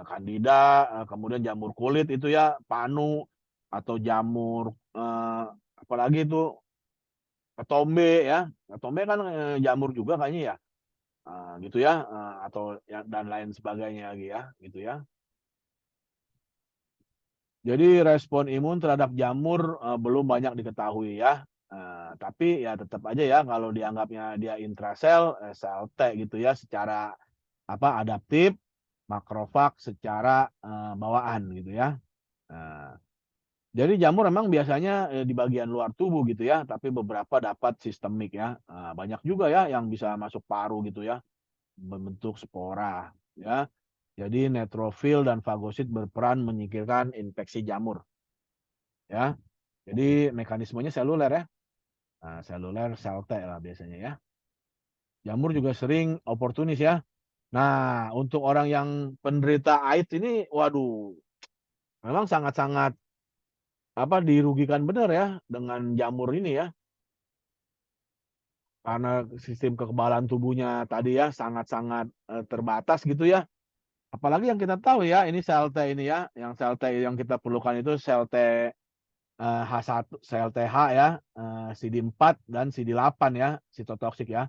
Kandida, kemudian jamur kulit itu ya, panu atau jamur apalagi itu ketombe ya. Ketombe kan jamur juga kayaknya ya. Gitu ya, atau dan lain sebagainya lagi ya, gitu ya. Jadi respon imun terhadap jamur belum banyak diketahui ya. Tapi ya tetap aja ya kalau dianggapnya dia intrasel, sel T gitu ya secara adaptif, makrofag secara bawaan gitu ya. Nah, jadi jamur memang biasanya di bagian luar tubuh gitu ya, tapi beberapa dapat sistemik ya. Banyak juga ya yang bisa masuk paru gitu ya, membentuk spora ya. Jadi neutrofil dan fagosit berperan menyingkirkan infeksi jamur. Ya. Jadi mekanismenya seluler ya. Nah, seluler sel T lah biasanya ya. Jamur juga sering oportunis ya. Nah, untuk orang yang penderita AIDS ini waduh, memang sangat-sangat dirugikan benar ya dengan jamur ini ya. Karena sistem kekebalan tubuhnya tadi ya sangat-sangat terbatas gitu ya. Apalagi yang kita tahu ya, ini sel T ini ya, yang sel T yang kita perlukan itu sel T H1, sel TH ya, CD4 dan CD8 ya, sitotoksik ya.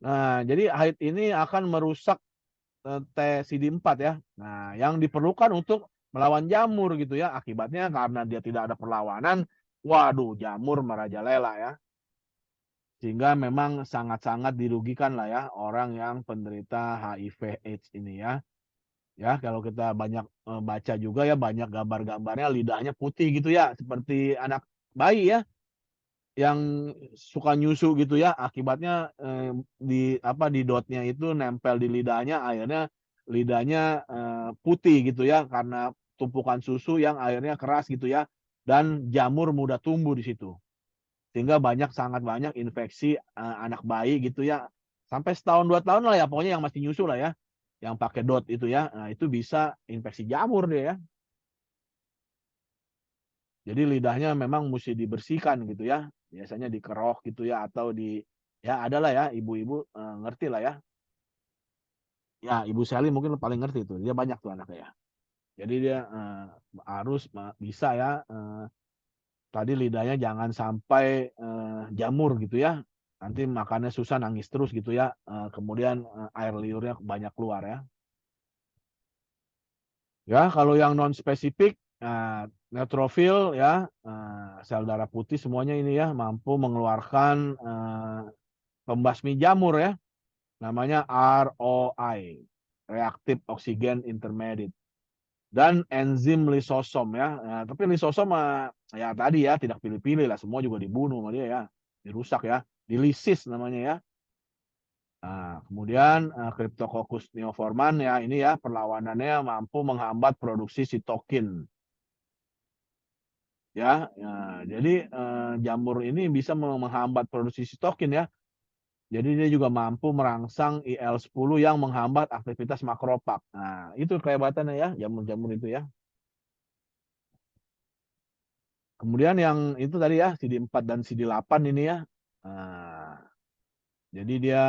Nah, jadi HIT ini akan merusak T CD4 ya. Nah, yang diperlukan untuk melawan jamur gitu ya. Akibatnya karena dia tidak ada perlawanan, waduh, jamur merajalela ya. Sehingga memang sangat-sangat dirugikan lah ya orang yang penderita HIV AIDS ini ya. Ya, kalau kita banyak baca juga ya banyak gambar-gambarnya lidahnya putih gitu ya, seperti anak bayi ya yang suka nyusu gitu ya. Akibatnya di dotnya itu nempel di lidahnya, akhirnya lidahnya putih gitu ya karena tumpukan susu yang akhirnya keras gitu ya dan jamur mudah tumbuh di situ. Sehingga sangat banyak infeksi anak bayi gitu ya. Sampai setahun 2 tahun lah ya pokoknya yang masih nyusu lah ya. Yang pakai dot itu ya. Nah, itu bisa infeksi jamur dia ya. Jadi lidahnya memang mesti dibersihkan gitu ya. Biasanya dikerok gitu ya atau ya adalah ya ibu-ibu ngerti lah ya. Ya, Ibu Sally mungkin paling ngerti tuh. Dia banyak tuh anaknya ya. Jadi dia harus bisa ya tadi lidahnya jangan sampai jamur gitu ya. Nanti makannya susah, nangis terus gitu ya. Kemudian air liurnya banyak keluar ya. Ya, kalau yang non spesifik, neutrofil ya, sel darah putih semuanya ini ya mampu mengeluarkan pembasmi jamur ya, namanya ROI, reactive oxygen intermediate, dan enzim lisosom ya. Nah, tapi lisosom ya tadi ya tidak pilih-pilih lah, semua juga dibunuh sama dia ya, dirusak ya, dilisis namanya ya. Nah, kemudian Cryptococcus neoformans ya ini ya perlawanannya mampu menghambat produksi sitokin. Ya, jadi jamur ini bisa menghambat produksi sitokin ya. Jadi dia juga mampu merangsang IL-10 yang menghambat aktivitas makrofag. Nah, itu kehebatannya ya jamur-jamur itu ya. Kemudian yang itu tadi ya CD4 dan CD8 ini ya. Nah, jadi dia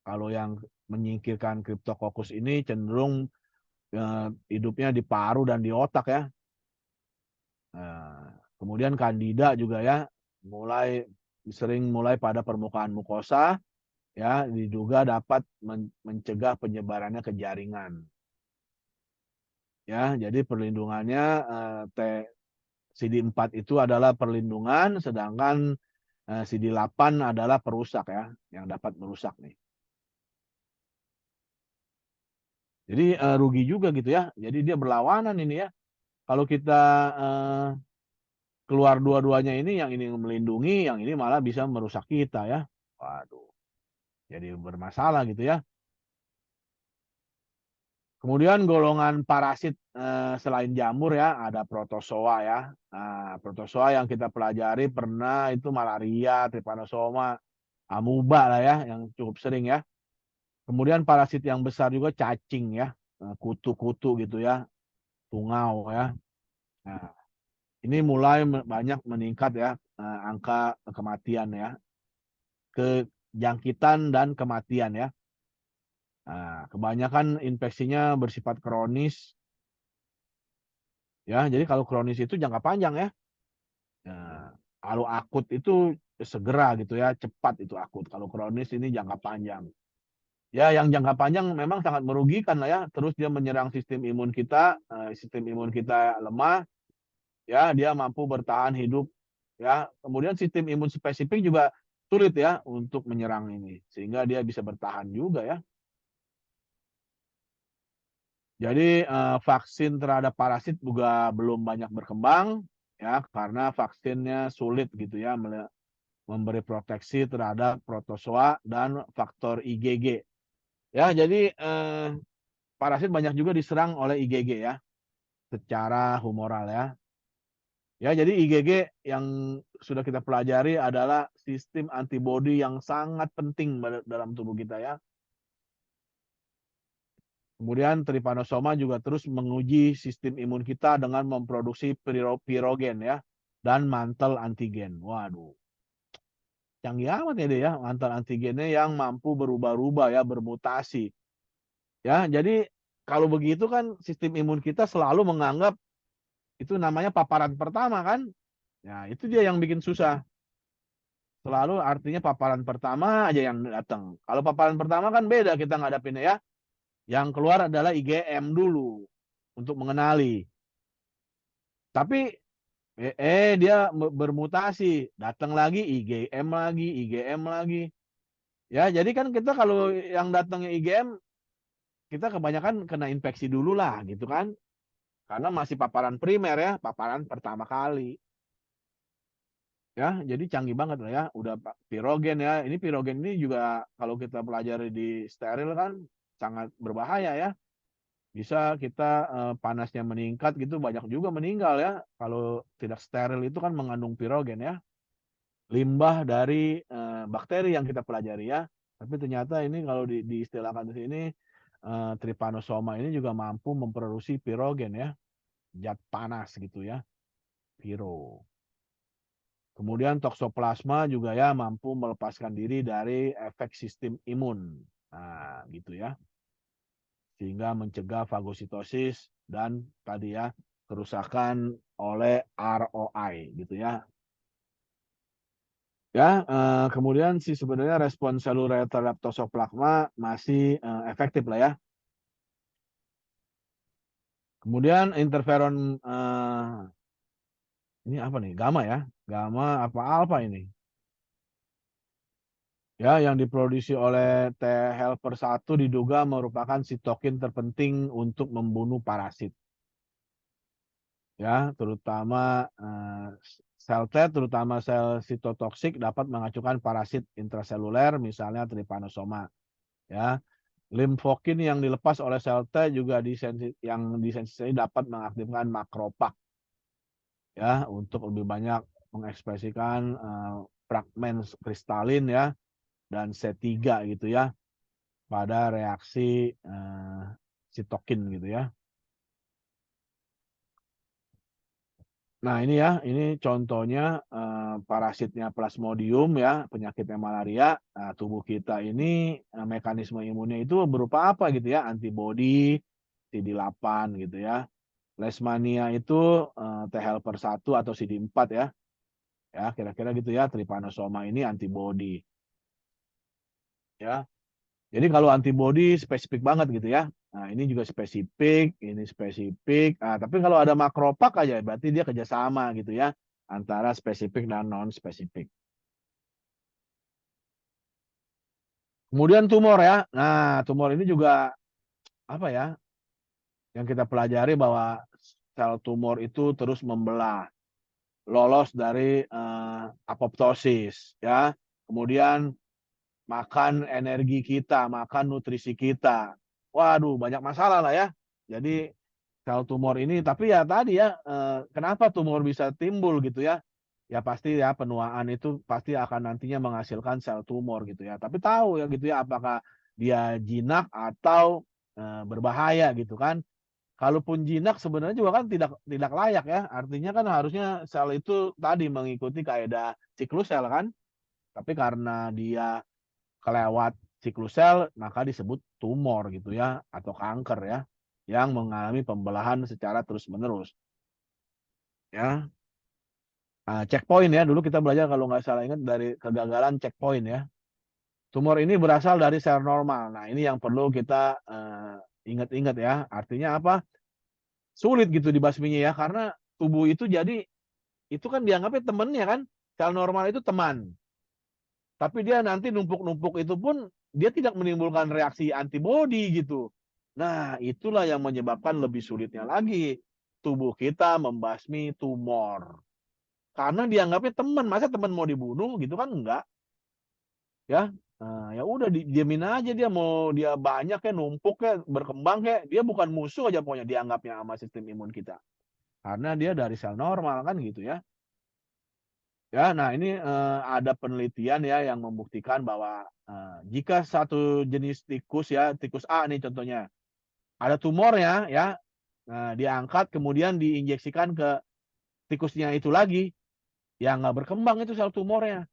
kalau yang menyingkirkan Cryptococcus ini cenderung hidupnya di paru dan di otak ya. Nah, kemudian Candida juga ya sering mulai pada permukaan mukosa ya, diduga dapat mencegah penyebarannya ke jaringan. Ya, jadi perlindungannya CD4 itu adalah perlindungan, sedangkan CD8 adalah perusak ya, yang dapat merusak nih. Jadi rugi juga gitu ya. Jadi dia berlawanan ini ya. Kalau kita keluar dua-duanya ini, yang ini melindungi, yang ini malah bisa merusak kita ya. Waduh, jadi bermasalah gitu ya. Kemudian golongan parasit selain jamur ya, ada protozoa ya. Nah, protozoa yang kita pelajari pernah itu malaria, trypanosoma, amuba lah ya, yang cukup sering ya. Kemudian parasit yang besar juga cacing ya, kutu-kutu gitu ya, tungau ya. Nah, ini mulai banyak meningkat ya angka kematian ya, kejangkitan dan kematian ya. Nah, kebanyakan infeksinya bersifat kronis ya. Jadi kalau kronis itu jangka panjang ya. Nah, kalau akut itu segera gitu ya, cepat itu akut. Kalau kronis ini jangka panjang. Ya, yang jangka panjang memang sangat merugikan lah ya. Terus dia menyerang sistem imun kita lemah. Ya, dia mampu bertahan hidup ya. Kemudian sistem imun spesifik juga sulit ya untuk menyerang ini, sehingga dia bisa bertahan juga ya. Jadi vaksin terhadap parasit juga belum banyak berkembang ya, karena vaksinnya sulit gitu ya memberi proteksi terhadap protozoa dan faktor IgG. Ya, jadi parasit banyak juga diserang oleh IgG ya, secara humoral ya. Ya, jadi IgG yang sudah kita pelajari adalah sistem antibodi yang sangat penting dalam tubuh kita ya. Kemudian trypanosoma juga terus menguji sistem imun kita dengan memproduksi pirogen ya dan mantel antigen. Waduh, canggih amat ya dia ya, mantel antigennya yang mampu berubah-ubah ya, bermutasi. Ya, jadi kalau begitu kan sistem imun kita selalu menganggap itu namanya paparan pertama kan. Ya, itu dia yang bikin susah. Selalu artinya paparan pertama aja yang datang. Kalau paparan pertama kan beda kita ngadapinnya ya. Yang keluar adalah IgM dulu untuk mengenali. Tapi dia bermutasi, datang lagi IgM lagi, IgM lagi. Ya, jadi kan kita kalau yang datangnya IgM, kita kebanyakan kena infeksi dulu lah gitu kan. Karena masih paparan primer ya, paparan pertama kali. Ya, jadi canggih banget lah ya, udah pirogen ya. Ini pirogen ini juga kalau kita pelajari di steril kan sangat berbahaya ya. Bisa kita panasnya meningkat gitu, banyak juga meninggal ya. Kalau tidak steril itu kan mengandung pirogen ya. Limbah dari bakteri yang kita pelajari ya. Tapi ternyata ini kalau diistilahkan di sini trypanosoma ini juga mampu memproduksi pirogen ya. Zat panas gitu ya. Piro. Kemudian toksoplasma juga ya mampu melepaskan diri dari efek sistem imun. Nah, gitu ya. Sehingga mencegah fagositosis dan tadi ya kerusakan oleh ROI gitu ya. Ya, kemudian sih sebenarnya respon seluler terhadap toksoplasma masih efektif lah ya. Kemudian interferon ini apa nih? Gamma ya. Gamma apa alpha ini? Ya, yang diproduksi oleh T helper 1 diduga merupakan sitokin terpenting untuk membunuh parasit. Ya, terutama sel T, terutama sel sitotoksik dapat mengacukan parasit intraseluler, misalnya trypanosoma. Ya, limfokin yang dilepas oleh sel T juga yang disensitif dapat mengaktifkan makropak. Ya, untuk lebih banyak mengekspresikan fragmen kristalin ya dan C3 gitu ya pada reaksi sitokin gitu ya. Nah ini ya, ini contohnya parasitnya Plasmodium ya, penyakitnya malaria. Nah, tubuh kita ini mekanisme imunnya itu berupa apa gitu ya, antibodi CD8 gitu ya. Leishmania itu T helper 1 atau CD4 ya. Ya, kira-kira gitu ya, trypanosoma ini antibodi. Ya. Jadi kalau antibodi spesifik banget gitu ya. Nah, ini juga spesifik, ini spesifik. Nah, tapi kalau ada makropak aja berarti dia kerjasama gitu ya antara spesifik dan non spesifik. Kemudian tumor ya. Nah, tumor ini juga apa ya? Yang kita pelajari bahwa sel tumor itu terus membelah, lolos dari apoptosis ya. Kemudian makan energi kita, makan nutrisi kita. Waduh, banyak masalah lah ya. Jadi sel tumor ini, tapi ya tadi ya, kenapa tumor bisa timbul gitu ya? Ya pasti ya penuaan itu pasti akan nantinya menghasilkan sel tumor gitu ya. Tapi tahu ya gitu ya apakah dia jinak atau berbahaya gitu kan. Kalaupun jinak sebenarnya juga kan tidak layak ya. Artinya kan harusnya sel itu tadi mengikuti kaidah siklus sel kan. Tapi karena dia kelewat siklus sel maka disebut tumor gitu ya atau kanker ya yang mengalami pembelahan secara terus-menerus. Ya. Nah, checkpoint ya, dulu kita belajar kalau nggak salah ingat dari kegagalan checkpoint ya. Tumor ini berasal dari sel normal. Nah, ini yang perlu kita ingat-ingat ya. Artinya apa? Sulit gitu dibasminya ya, karena tubuh itu jadi, itu kan dianggapnya temennya kan. Sel normal itu teman. Tapi dia nanti numpuk-numpuk itu pun, dia tidak menimbulkan reaksi antibodi gitu. Nah, itulah yang menyebabkan lebih sulitnya lagi tubuh kita membasmi tumor. Karena dianggapnya teman, masa teman mau dibunuh gitu kan enggak. Ya, ya udah diamin aja dia mau dia banyak ya numpuk ya berkembang ya dia bukan musuh aja pokoknya dianggapnya sama sistem imun kita. Karena dia dari sel normal kan gitu ya. Ya, nah ini ada penelitian ya yang membuktikan bahwa jika satu jenis tikus ya, tikus A nih contohnya, ada tumornya ya, diangkat kemudian diinjeksikan ke tikusnya itu lagi, ya nggak berkembang itu sel tumornya.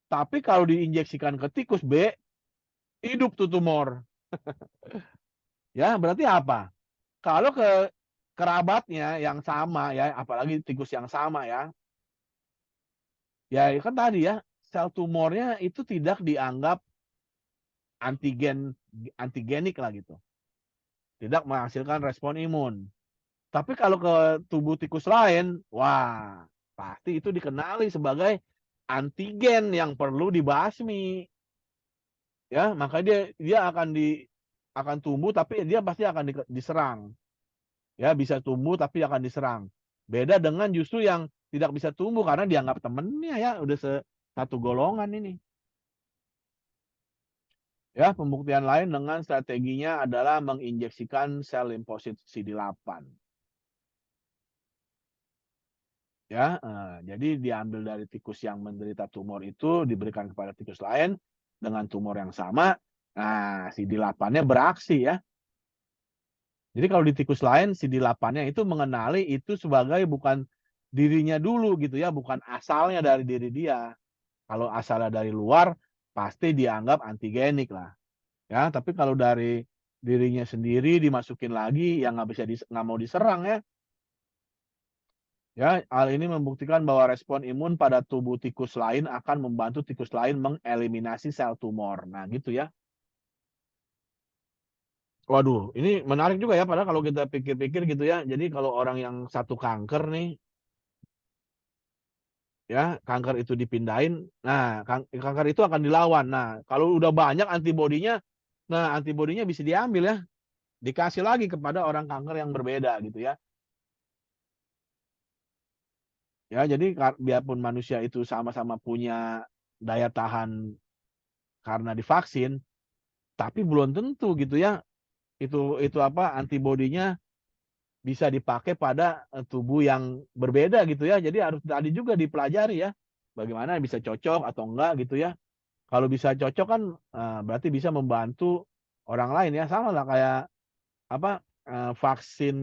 Tapi kalau diinjeksikan ke tikus B, hidup tuh tumor. Ya, berarti apa? Kalau ke kerabatnya yang sama ya, apalagi tikus yang sama ya, ya kan tadi ya, sel tumornya itu tidak dianggap antigenik lah gitu. Tidak menghasilkan respon imun. Tapi kalau ke tubuh tikus lain, wah, pasti itu dikenali sebagai antigen yang perlu dibasmi. Ya, maka dia akan tumbuh tapi dia pasti akan diserang. Ya, bisa tumbuh tapi akan diserang. Beda dengan justru yang tidak bisa tumbuh karena dianggap temennya ya, udah satu golongan ini. Ya, pembuktian lain dengan strateginya adalah menginjeksikan sel limfosit CD8. Ya, jadi diambil dari tikus yang menderita tumor itu diberikan kepada tikus lain dengan tumor yang sama. Nah, CD8-nya beraksi ya. Jadi kalau di tikus lain CD8-nya itu mengenali itu sebagai bukan dirinya dulu gitu ya, bukan asalnya dari diri dia. Kalau asalnya dari luar pasti dianggap antigenik lah. Ya, tapi kalau dari dirinya sendiri dimasukin lagi yang nggak mau diserang ya. Ya, hal ini membuktikan bahwa respon imun pada tubuh tikus lain akan membantu tikus lain mengeliminasi sel tumor. Nah, gitu ya. Waduh, ini menarik juga ya, padahal kalau kita pikir-pikir gitu ya. Jadi kalau orang yang satu kanker nih, ya kanker itu dipindahin, nah kanker itu akan dilawan. Nah, kalau udah banyak antibodinya, nah antibodinya bisa diambil ya, dikasih lagi kepada orang kanker yang berbeda gitu ya. Ya, jadi biarpun manusia itu sama-sama punya daya tahan karena divaksin, tapi belum tentu gitu ya, itu apa antibodinya bisa dipakai pada tubuh yang berbeda gitu ya. Jadi harus tadi juga dipelajari ya, bagaimana bisa cocok atau enggak gitu ya. Kalau bisa cocok kan berarti bisa membantu orang lain ya. Sama lah kayak apa vaksin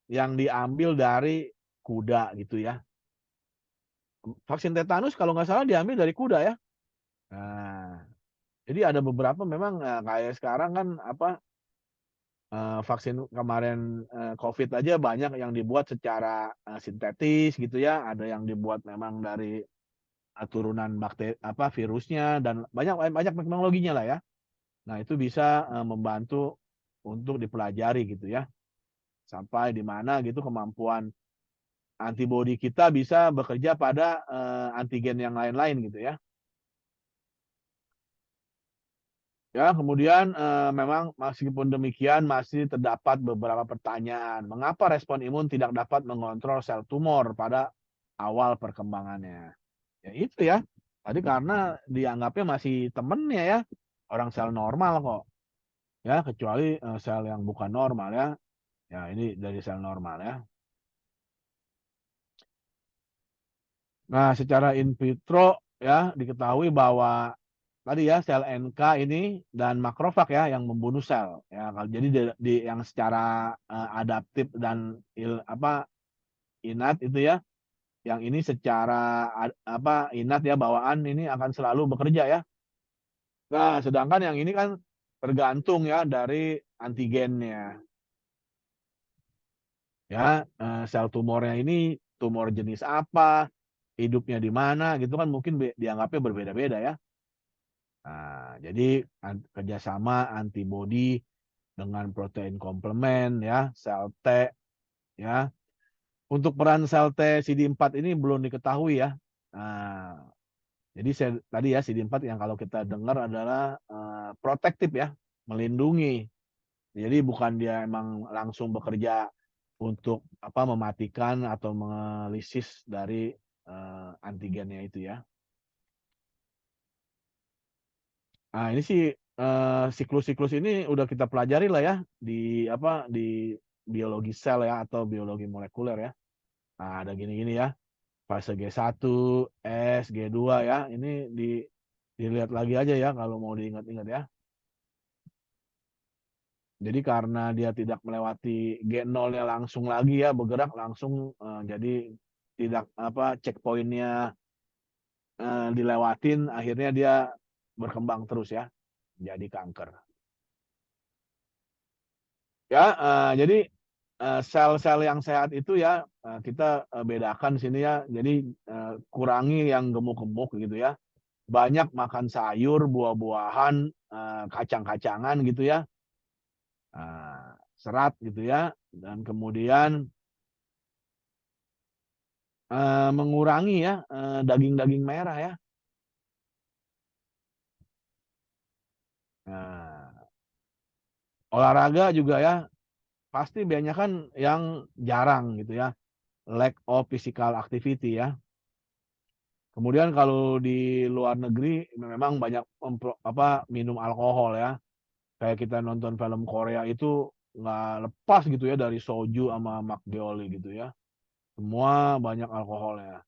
yang diambil dari kuda gitu ya. Vaksin tetanus kalau nggak salah diambil dari kuda ya. Nah, jadi ada beberapa memang kayak sekarang kan apa vaksin kemarin COVID aja banyak yang dibuat secara sintetis gitu ya. Ada yang dibuat memang dari turunan bakteri apa virusnya dan banyak teknologinya lah ya. Nah, itu bisa membantu untuk dipelajari gitu ya. Sampai di mana gitu kemampuan antibodi kita bisa bekerja pada antigen yang lain-lain gitu ya. Ya, kemudian memang meskipun demikian masih terdapat beberapa pertanyaan. Mengapa respon imun tidak dapat mengontrol sel tumor pada awal perkembangannya? Ya itu ya. Tadi karena dianggapnya masih temennya ya. Orang sel normal kok. Ya, kecuali sel yang bukan normal ya. Ya, ini dari sel normal ya. Nah, secara in vitro ya diketahui bahwa tadi ya sel NK ini dan makrofag ya yang membunuh sel ya. Jadi yang secara adaptif dan inat itu ya, yang ini secara inat ya bawaan ini akan selalu bekerja ya. Nah, sedangkan yang ini kan tergantung ya dari antigennya. Ya, sel tumornya ini tumor jenis apa, hidupnya di mana gitu kan mungkin dianggapnya berbeda-beda ya. Nah, jadi kerjasama antibodi dengan protein komplement ya, sel T ya. Untuk peran sel T CD4 ini belum diketahui ya. Nah, jadi tadi ya CD4 yang kalau kita dengar adalah protektif ya, melindungi. Jadi bukan dia emang langsung bekerja untuk mematikan atau melisis dari antigennya itu ya. Nah, ini sih siklus-siklus ini udah kita pelajari lah ya di biologi sel ya atau biologi molekuler ya. Nah, ada gini-gini ya. Fase G1, S, G2 ya. Ini dilihat lagi aja ya kalau mau diingat-ingat ya. Jadi karena dia tidak melewati G0-nya langsung lagi ya, bergerak langsung jadi tidak checkpointnya dilewatin, akhirnya dia berkembang terus ya, jadi kanker. Ya, jadi sel-sel yang sehat itu ya kita bedakan sini ya. Jadi kurangi yang gemuk-gemuk gitu ya. Banyak makan sayur, buah-buahan, kacang-kacangan gitu ya. Serat gitu ya. Dan kemudian mengurangi ya daging-daging merah ya. Nah, olahraga juga ya pasti banyak kan yang jarang gitu ya. Lack of physical activity ya. Kemudian kalau di luar negeri memang banyak minum alkohol ya. Kayak kita nonton film Korea itu nggak lepas gitu ya dari soju sama makgeolli gitu ya. Semua banyak alkoholnya.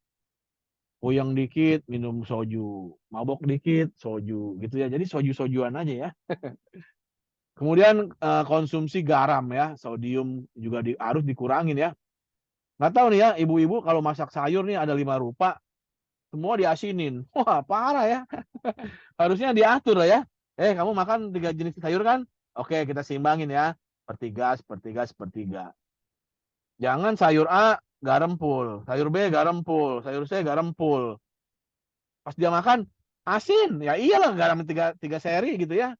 Puyeng dikit minum soju, mabok dikit soju gitu ya. Jadi soju-sojuan aja ya. Kemudian konsumsi garam ya, sodium juga harus dikurangin ya. Nggak tahu nih ya, ibu-ibu kalau masak sayur nih ada 5 rupa, semua diasinin. Wah, parah ya. Harusnya diatur lah ya. Kamu makan 3 jenis sayur kan? Oke, kita seimbangin ya. Sepertiga, sepertiga, sepertiga. Jangan sayur A garam full, sayur B garam full, sayur C garam full. Pas dia makan asin, ya iyalah garam tiga seri gitu ya.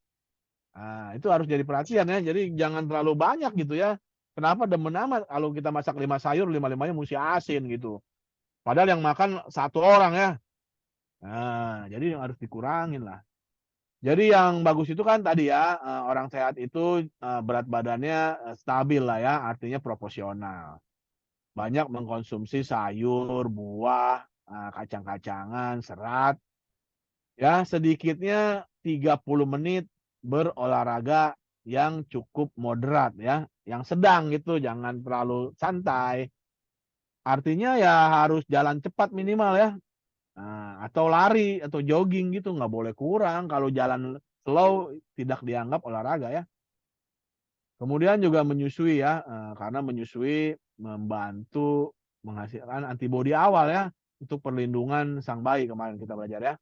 Nah, itu harus jadi perhatian ya. Jadi jangan terlalu banyak gitu ya. Kenapa demen amat kalau kita masak 5 sayur, 5-5-nya mesti asin gitu. Padahal yang makan 1 orang ya. Nah, jadi harus dikurangin lah. Jadi yang bagus itu kan tadi ya, orang sehat itu berat badannya stabil lah ya, artinya proporsional. Banyak mengkonsumsi sayur, buah, kacang-kacangan, serat. Ya, sedikitnya 30 menit berolahraga yang cukup moderat ya, yang sedang gitu, jangan terlalu santai. Artinya ya harus jalan cepat minimal ya. Nah, atau lari atau jogging gitu, nggak boleh kurang. Kalau jalan slow tidak dianggap olahraga ya. Kemudian juga menyusui ya, karena menyusui membantu menghasilkan antibodi awal ya untuk perlindungan sang bayi kemarin kita belajar ya.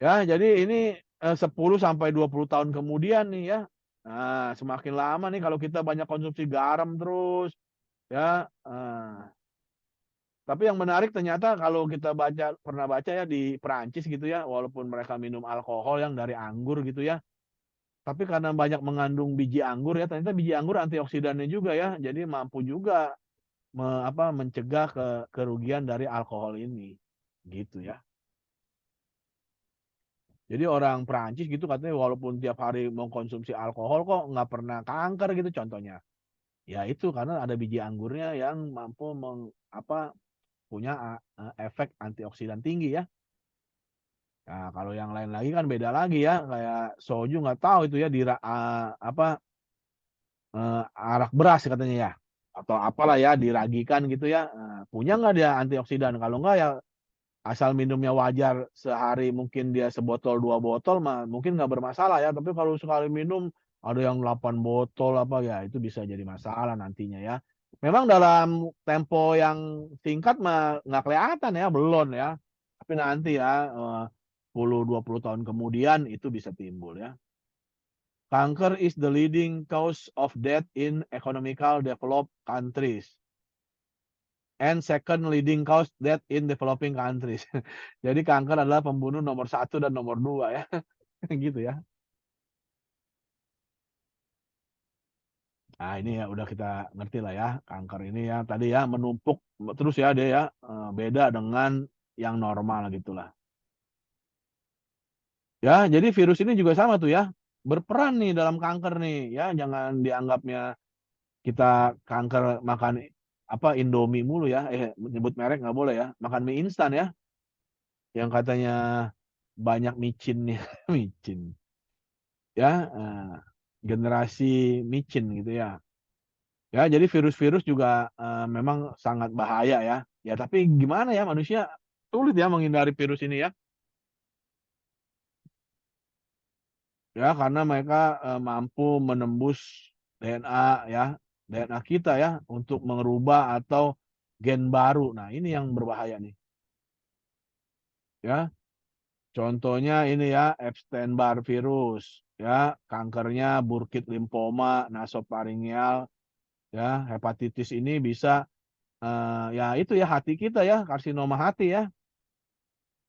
Ya, jadi ini 10 sampai 20 tahun kemudian nih ya. Nah, semakin lama nih kalau kita banyak konsumsi garam terus ya. Tapi yang menarik ternyata kalau kita pernah baca ya di Perancis gitu ya, walaupun mereka minum alkohol yang dari anggur gitu ya, tapi karena banyak mengandung biji anggur ya, ternyata biji anggur antioksidannya juga ya, jadi mampu juga mencegah kerugian dari alkohol ini, gitu ya. Jadi orang Perancis gitu katanya walaupun tiap hari mengkonsumsi alkohol kok nggak pernah kanker gitu contohnya. Ya itu karena ada biji anggurnya yang mampu punya efek antioksidan tinggi ya. Nah, kalau yang lain lagi kan beda lagi ya, kayak soju nggak tahu itu ya arak beras katanya ya, atau apalah ya diragikan gitu ya. Punya nggak dia antioksidan? Kalau nggak ya asal minumnya wajar sehari mungkin dia sebotol 2 botol mah mungkin nggak bermasalah ya. Tapi kalau sekali minum ada yang 8 botol apa ya itu bisa jadi masalah nantinya ya. Memang dalam tempo yang singkat mah nggak kelihatan ya, belum ya. Tapi nanti ya 10-20 tahun kemudian itu bisa timbul ya. Kanker is the leading cause of death in economical developed countries. And second leading cause death in developing countries. Jadi kanker adalah pembunuh nomor 1 dan nomor 2 ya. Gitu ya. Nah ini ya udah kita ngerti lah ya. Kanker ini ya tadi ya menumpuk terus ya dia ya. Beda dengan yang normal gitulah. Ya jadi virus ini juga sama tuh ya. Berperan nih dalam kanker nih ya. Jangan dianggapnya kita kanker makan Indomie mulu ya. Nyebut merek nggak boleh ya. Makan mie instan ya. Yang katanya banyak micinnya. Micin. Ya, generasi micin gitu ya. Ya, jadi virus-virus juga memang sangat bahaya ya. Ya, tapi gimana ya manusia sulit ya menghindari virus ini ya. Ya, karena mereka mampu menembus DNA ya, DNA kita ya untuk merubah atau gen baru. Nah, ini yang berbahaya nih. Ya, contohnya ini ya Epstein-Barr virus, ya kankernya Burkitt lymphoma, nasopharyngeal, ya hepatitis ini bisa ya itu ya hati kita ya karsinoma hati ya.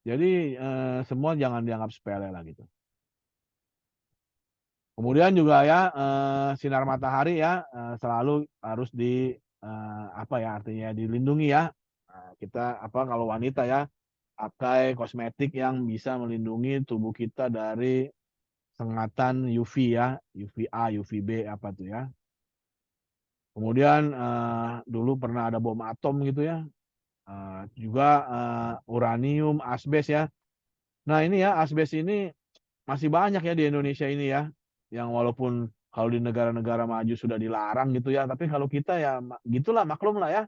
Jadi semua jangan dianggap sepele lah gitu. Kemudian juga ya sinar matahari ya selalu harus artinya dilindungi ya. Nah, kita kalau wanita ya pakai kosmetik yang bisa melindungi tubuh kita dari sengatan UV ya, UVA, UVB apa tuh ya. Kemudian dulu pernah ada bom atom gitu ya. Juga uranium, asbes ya. Nah ini ya asbes ini masih banyak ya di Indonesia ini ya. Yang walaupun kalau di negara-negara maju sudah dilarang gitu ya. Tapi kalau kita ya gitulah maklum lah ya.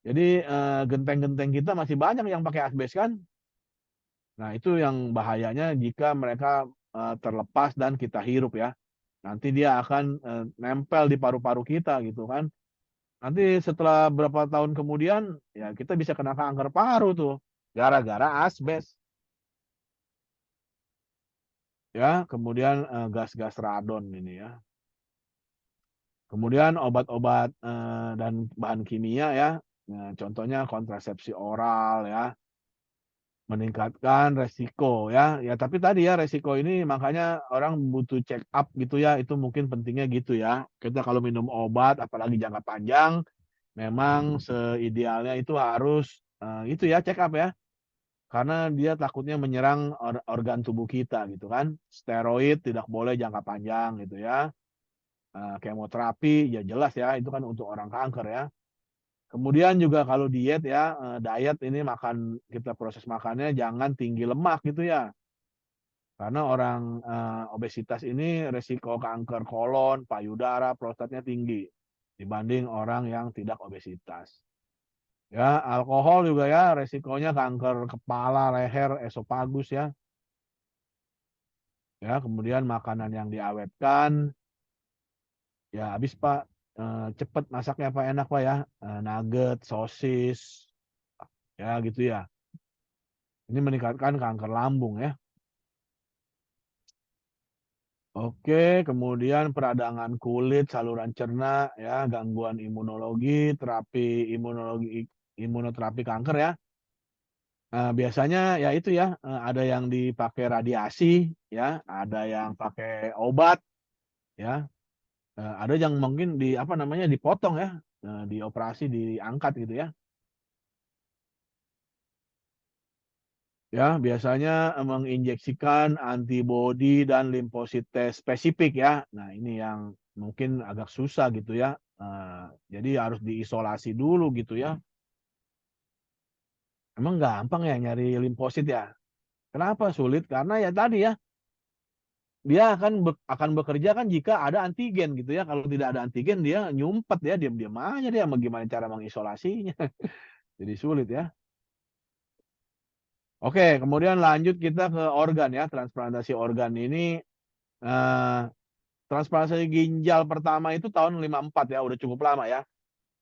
Jadi genteng-genteng kita masih banyak yang pakai asbes kan. Nah itu yang bahayanya jika mereka terlepas dan kita hirup ya. Nanti dia akan nempel di paru-paru kita gitu kan. Nanti setelah berapa tahun kemudian ya kita bisa kena kanker paru tuh gara-gara asbes. Ya, kemudian gas-gas radon ini ya. Kemudian obat-obat dan bahan kimia ya Nah, contohnya kontrasepsi oral ya, meningkatkan resiko ya. Ya tapi tadi ya resiko ini makanya orang butuh check up gitu ya. Itu mungkin pentingnya gitu ya. Kita kalau minum obat apalagi jangka panjang memang seidealnya itu harus itu ya check up ya. Karena dia takutnya menyerang organ tubuh kita gitu kan. Steroid tidak boleh jangka panjang gitu ya. Kemoterapi ya jelas ya itu kan untuk orang kanker ya. Kemudian juga kalau diet ya, diet ini kita proses makannya jangan tinggi lemak gitu ya. Karena orang obesitas ini resiko kanker kolon, payudara, prostatnya tinggi dibanding orang yang tidak obesitas. Ya, alkohol juga ya resikonya kanker kepala, leher, esofagus ya. Ya, kemudian makanan yang diawetkan ya habis Pak, cepet masaknya Pak enak Pak ya, nugget, sosis, ya gitu ya. Ini meningkatkan kanker lambung ya. Oke, kemudian peradangan kulit, saluran cerna, ya, gangguan imunologi, terapi imunoterapi kanker ya. Biasanya ya itu ya, ada yang dipakai radiasi, ya, ada yang pakai obat, ya, ada yang mungkin apa namanya dipotong ya, dioperasi, diangkat gitu ya. Ya, biasanya menginjeksikan antibodi dan limfosit T spesifik ya. Nah, ini yang mungkin agak susah gitu ya. Jadi harus diisolasi dulu gitu ya. Emang gampang ya nyari limfosit ya? Kenapa sulit? Karena ya tadi ya, dia akan bekerja kan jika ada antigen gitu ya. Kalau tidak ada antigen dia nyumpet ya, diam-diam aja dia. Bagaimana cara mengisolasinya? Jadi sulit ya. Oke, kemudian lanjut kita ke organ ya. Transplantasi organ ini eh, transplantasi ginjal pertama itu tahun 54 ya, udah cukup lama ya.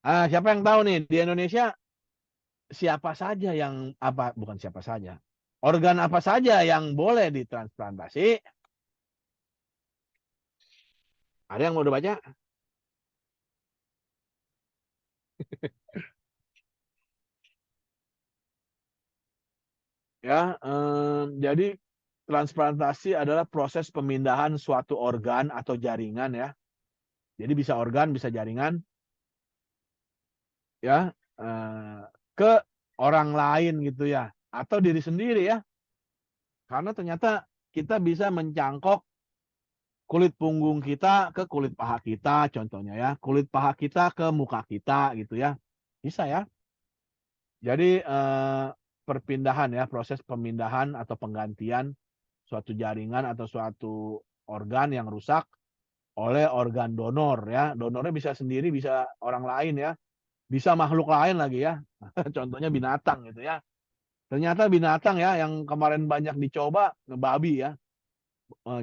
Siapa yang tahu nih di Indonesia siapa saja yang bukan siapa saja. Organ apa saja yang boleh ditransplantasi? Ada yang mau baca? Ya, jadi transplantasi adalah proses pemindahan suatu organ atau jaringan ya. Jadi bisa organ, bisa jaringan ya, ke orang lain gitu ya, atau diri sendiri ya. Karena ternyata kita bisa mencangkok kulit punggung kita ke kulit paha kita contohnya ya. Kulit paha kita ke muka kita gitu ya. Bisa ya. Jadi perpindahan ya, proses pemindahan atau penggantian suatu jaringan atau suatu organ yang rusak oleh organ donor ya. Donornya bisa sendiri, bisa orang lain ya. Bisa makhluk lain lagi ya. Contohnya binatang gitu ya. Ternyata binatang ya yang kemarin banyak dicoba, babi ya.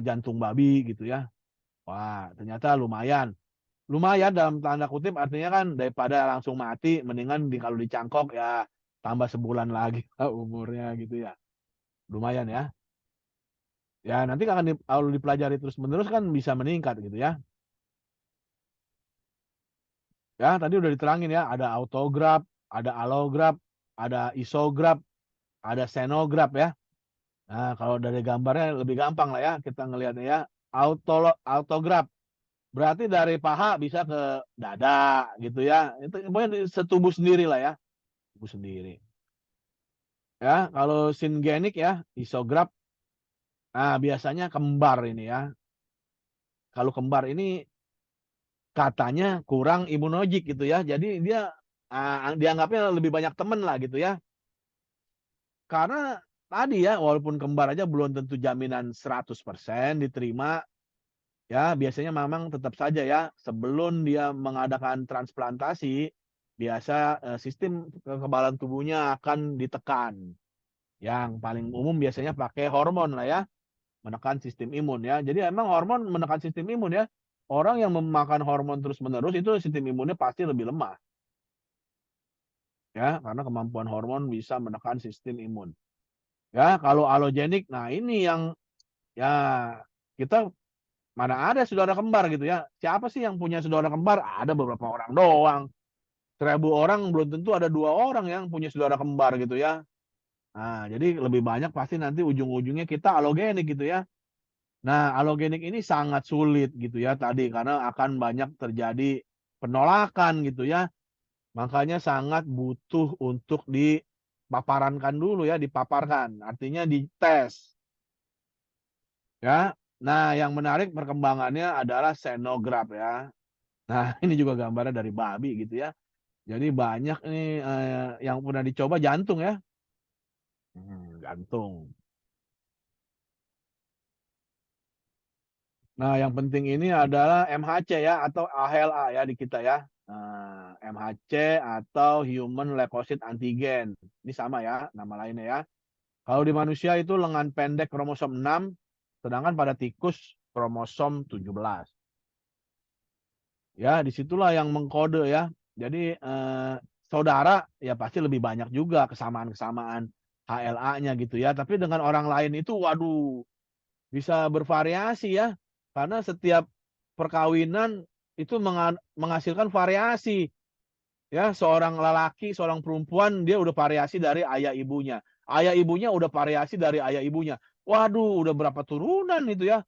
Jantung babi gitu ya. Wah, ternyata lumayan. Lumayan dalam tanda kutip artinya kan daripada langsung mati, mendingan kalau dicangkok ya tambah sebulan lagi umurnya gitu ya. Lumayan ya. Ya nanti kalau dipelajari terus-menerus kan bisa meningkat gitu ya. Ya tadi udah diterangin ya, ada autograf, ada alograf, ada isograf, ada xenograf ya. Nah kalau dari gambarnya lebih gampang lah ya kita ngelihatnya ya. Autograf berarti dari paha bisa ke dada gitu ya. Itu pokoknya setubuh sendiri lah ya. Tubuh sendiri. Ya, kalau singenik ya, isograf. Nah, biasanya kembar ini ya. Kalau kembar ini katanya kurang imunologik gitu ya. Jadi dia dianggapnya lebih banyak temen lah gitu ya. Karena tadi ya, walaupun kembar aja belum tentu jaminan 100% diterima. Ya, biasanya memang tetap saja ya, sebelum dia mengadakan transplantasi, biasa sistem kekebalan tubuhnya akan ditekan. Yang paling umum biasanya pakai hormon lah ya, menekan sistem imun ya. Jadi emang hormon menekan sistem imun ya. Orang yang memakan hormon terus-menerus itu sistem imunnya pasti lebih lemah. Ya, karena kemampuan hormon bisa menekan sistem imun. Ya, kalau alogenik, nah ini yang ya kita mana ada saudara kembar gitu ya. Siapa sih yang punya saudara kembar? Ada beberapa orang doang. 1000 orang belum tentu ada 2 orang yang punya saudara kembar gitu ya. Nah, jadi lebih banyak pasti nanti ujung-ujungnya kita alogenik gitu ya. Nah, alogenik ini sangat sulit gitu ya tadi karena akan banyak terjadi penolakan gitu ya. Makanya sangat butuh untuk dipaparankan dulu ya, dipaparkan. Artinya dites. Ya. Nah, yang menarik perkembangannya adalah xenograph ya. Nah, ini juga gambarnya dari babi gitu ya. Jadi banyak nih yang pernah dicoba jantung ya. Jantung. Nah, yang penting ini adalah MHC ya atau AHLA ya di kita ya. Nah, MHC atau Human Leukocyte Antigen. Ini sama ya, nama lainnya ya. Kalau di manusia itu lengan pendek kromosom 6, sedangkan pada tikus kromosom 17. Ya, disitulah yang mengkode ya. Jadi saudara ya pasti lebih banyak juga kesamaan-kesamaan HLA-nya gitu ya. Tapi dengan orang lain itu waduh bisa bervariasi ya. Karena setiap perkawinan itu menghasilkan variasi. Ya, seorang lelaki, seorang perempuan dia udah variasi dari ayah ibunya. Ayah ibunya udah variasi dari ayah ibunya. Waduh, udah berapa turunan itu ya.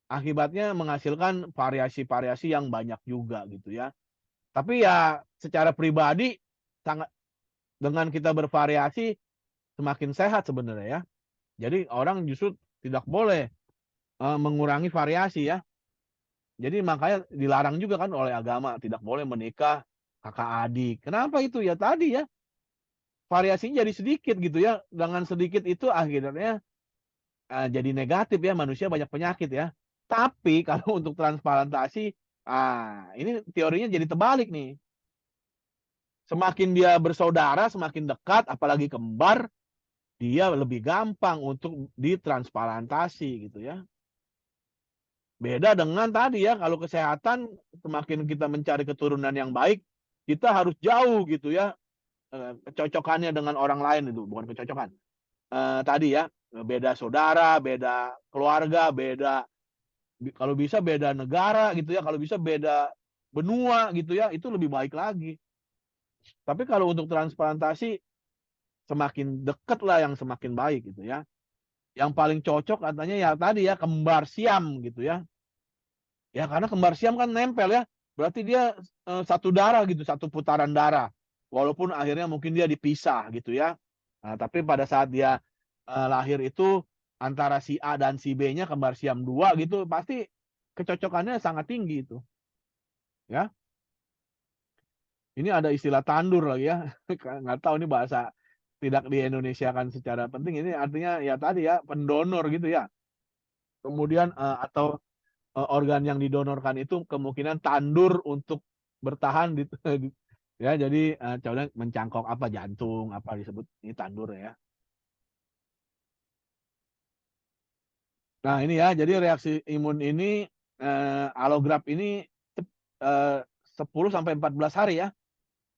Akibatnya menghasilkan variasi-variasi yang banyak juga gitu ya. Tapi ya secara pribadi sangat dengan kita bervariasi semakin sehat sebenarnya ya. Jadi orang justru tidak boleh mengurangi variasi ya. Jadi makanya dilarang juga kan oleh agama tidak boleh menikah kakak adik. Kenapa itu? Ya tadi ya variasinya jadi sedikit gitu ya. Dengan sedikit itu akhirnya jadi negatif ya manusia banyak penyakit ya. Tapi kalau untuk transplantasi, ini teorinya jadi terbalik nih. Semakin dia bersaudara, semakin dekat, apalagi kembar, dia lebih gampang untuk ditransplantasi gitu ya. Beda dengan tadi ya, kalau kesehatan semakin kita mencari keturunan yang baik, kita harus jauh gitu ya, kecocokannya dengan orang lain itu, bukan kecocokan. Tadi ya, beda saudara, beda keluarga, beda kalau bisa beda negara gitu ya, kalau bisa beda benua gitu ya, itu lebih baik lagi. Tapi kalau untuk transplantasi, semakin dekat lah yang semakin baik gitu ya. Yang paling cocok katanya ya tadi ya, kembar siam gitu ya. Ya karena kembar siam kan nempel ya. Berarti dia satu darah gitu, satu putaran darah. Walaupun akhirnya mungkin dia dipisah gitu ya. Nah, tapi pada saat dia lahir itu antara si A dan si B-nya kembar siam 2 gitu, pasti kecocokannya sangat tinggi itu. Ya. Ini ada istilah tandur lagi ya. Nggak tahu ini bahasa tidak di Indonesia kan secara penting. Ini artinya ya tadi ya pendonor gitu ya. Kemudian atau organ yang didonorkan itu kemungkinan tandur untuk bertahan di ya jadi contohnya mencangkok apa jantung apa disebut ini tandur ya. Nah ini ya jadi reaksi imun ini alograf ini 10 sampai 14 hari ya.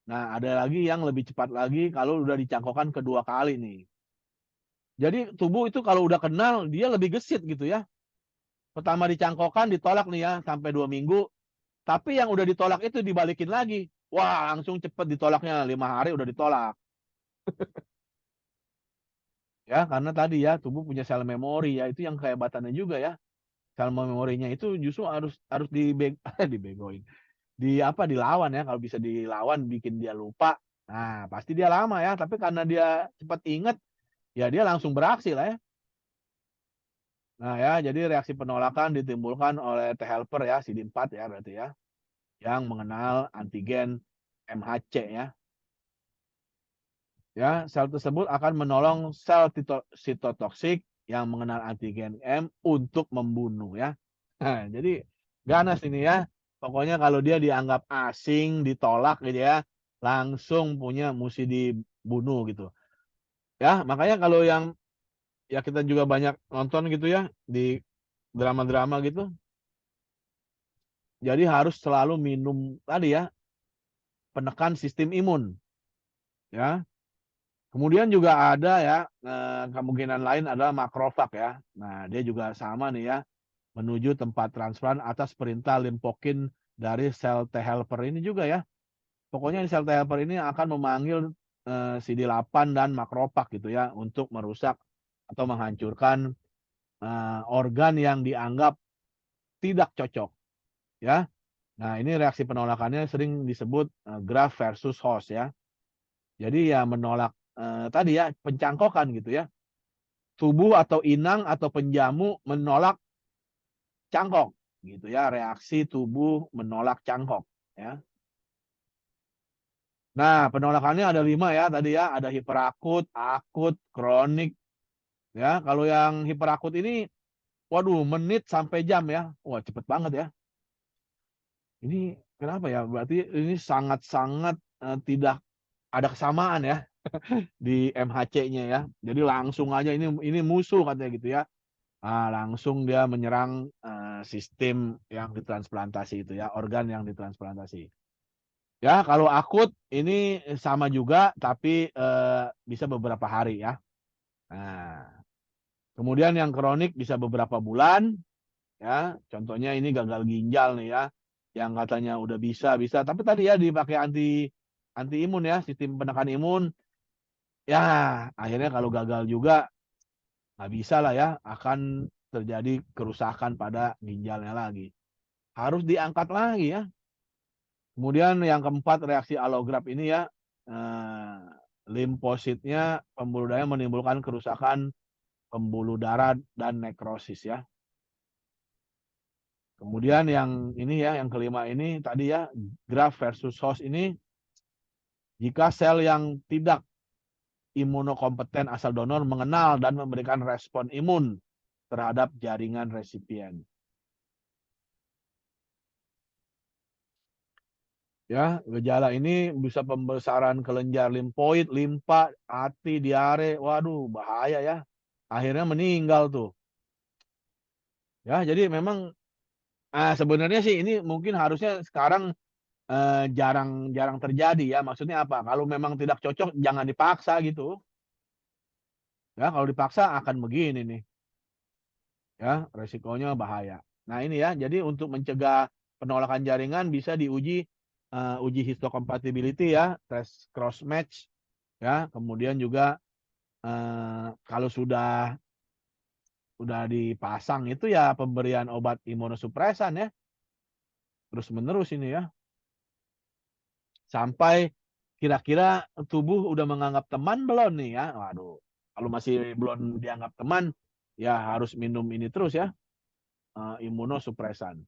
Nah ada lagi yang lebih cepat lagi kalau udah dicangkokkan kedua kali nih. Jadi tubuh itu kalau udah kenal dia lebih gesit gitu ya. Pertama dicangkokkan ditolak nih ya sampai 2 minggu. Tapi yang udah ditolak itu dibalikin lagi. Wah langsung cepet ditolaknya 5 hari udah ditolak. Ya karena tadi ya tubuh punya sel memori ya itu yang kehebatannya juga ya. Sel memorinya itu justru harus dibegoin. Di apa dilawan ya kalau bisa dilawan bikin dia lupa. Nah pasti dia lama ya. Tapi karena dia cepat inget ya dia langsung beraksi lah ya. Nah ya, jadi reaksi penolakan ditimbulkan oleh T helper ya, CD4 ya berarti ya, yang mengenal antigen MHC ya. Ya, sel tersebut akan menolong sel sitotoksik yang mengenal antigen M untuk membunuh ya. Nah, jadi ganas ini ya. Pokoknya kalau dia dianggap asing, ditolak gitu ya, langsung punya mesti dibunuh gitu. Ya, makanya kalau yang ya kita juga banyak nonton gitu ya di drama-drama gitu. Jadi harus selalu minum tadi ya, penekan sistem imun. Ya. Kemudian juga ada ya, kemungkinan lain adalah makrofag ya. Nah, dia juga sama nih ya, menuju tempat transplant atas perintah limfokin dari sel T helper ini juga ya. Pokoknya sel T helper ini akan memanggil CD8 dan makrofag gitu ya untuk merusak atau menghancurkan organ yang dianggap tidak cocok ya. Nah, ini reaksi penolakannya sering disebut graft versus host ya. Jadi ya menolak tadi ya pencangkokan gitu ya. Tubuh atau inang atau penjamu menolak cangkok gitu ya, reaksi tubuh menolak cangkok ya. Nah, penolakannya ada 5 ya tadi ya, ada hiperakut, akut, kronik ya. Kalau yang hiperakut ini waduh menit sampai jam ya. Wah, cepet banget ya. Ini kenapa ya? Berarti ini sangat-sangat tidak ada kesamaan ya di MHC-nya ya. Jadi langsung aja ini musuh katanya gitu ya. Langsung dia menyerang sistem yang ditransplantasi itu ya, organ yang ditransplantasi. Ya, kalau akut ini sama juga, tapi bisa beberapa hari ya. Nah, kemudian yang kronik bisa beberapa bulan, ya. Contohnya ini gagal ginjal nih ya, yang katanya udah bisa, tapi tadi ya dipakai anti imun ya, sistem penekan imun. Ya, akhirnya kalau gagal juga nggak bisa lah ya, akan terjadi kerusakan pada ginjalnya lagi. Harus diangkat lagi ya. Kemudian yang keempat reaksi alograf ini ya, limfositnya pembuluh darah menimbulkan kerusakan pembuluh darah dan nekrosis ya. Kemudian yang ini ya, yang kelima ini tadi ya, graft versus host ini, jika sel yang tidak imunokompeten asal donor mengenal dan memberikan respon imun terhadap jaringan resipien. Ya, gejala ini bisa pembesaran kelenjar limfoid, limpa, hati, diare. Waduh, bahaya ya. Akhirnya meninggal tuh. Ya, jadi memang sebenarnya sih ini mungkin harusnya sekarang jarang terjadi ya. Maksudnya apa? Kalau memang tidak cocok jangan dipaksa gitu. Ya, kalau dipaksa akan begini nih. Ya, resikonya bahaya. Nah, ini ya. Jadi untuk mencegah penolakan jaringan bisa diuji uji histocompatibility ya, tes cross match ya. Kemudian juga kalau sudah dipasang itu ya pemberian obat imunosupresan ya. Terus menerus ini ya. Sampai kira-kira tubuh udah menganggap teman belum nih ya. Waduh, kalau masih belum dianggap teman ya harus minum ini terus ya, imunosupresan.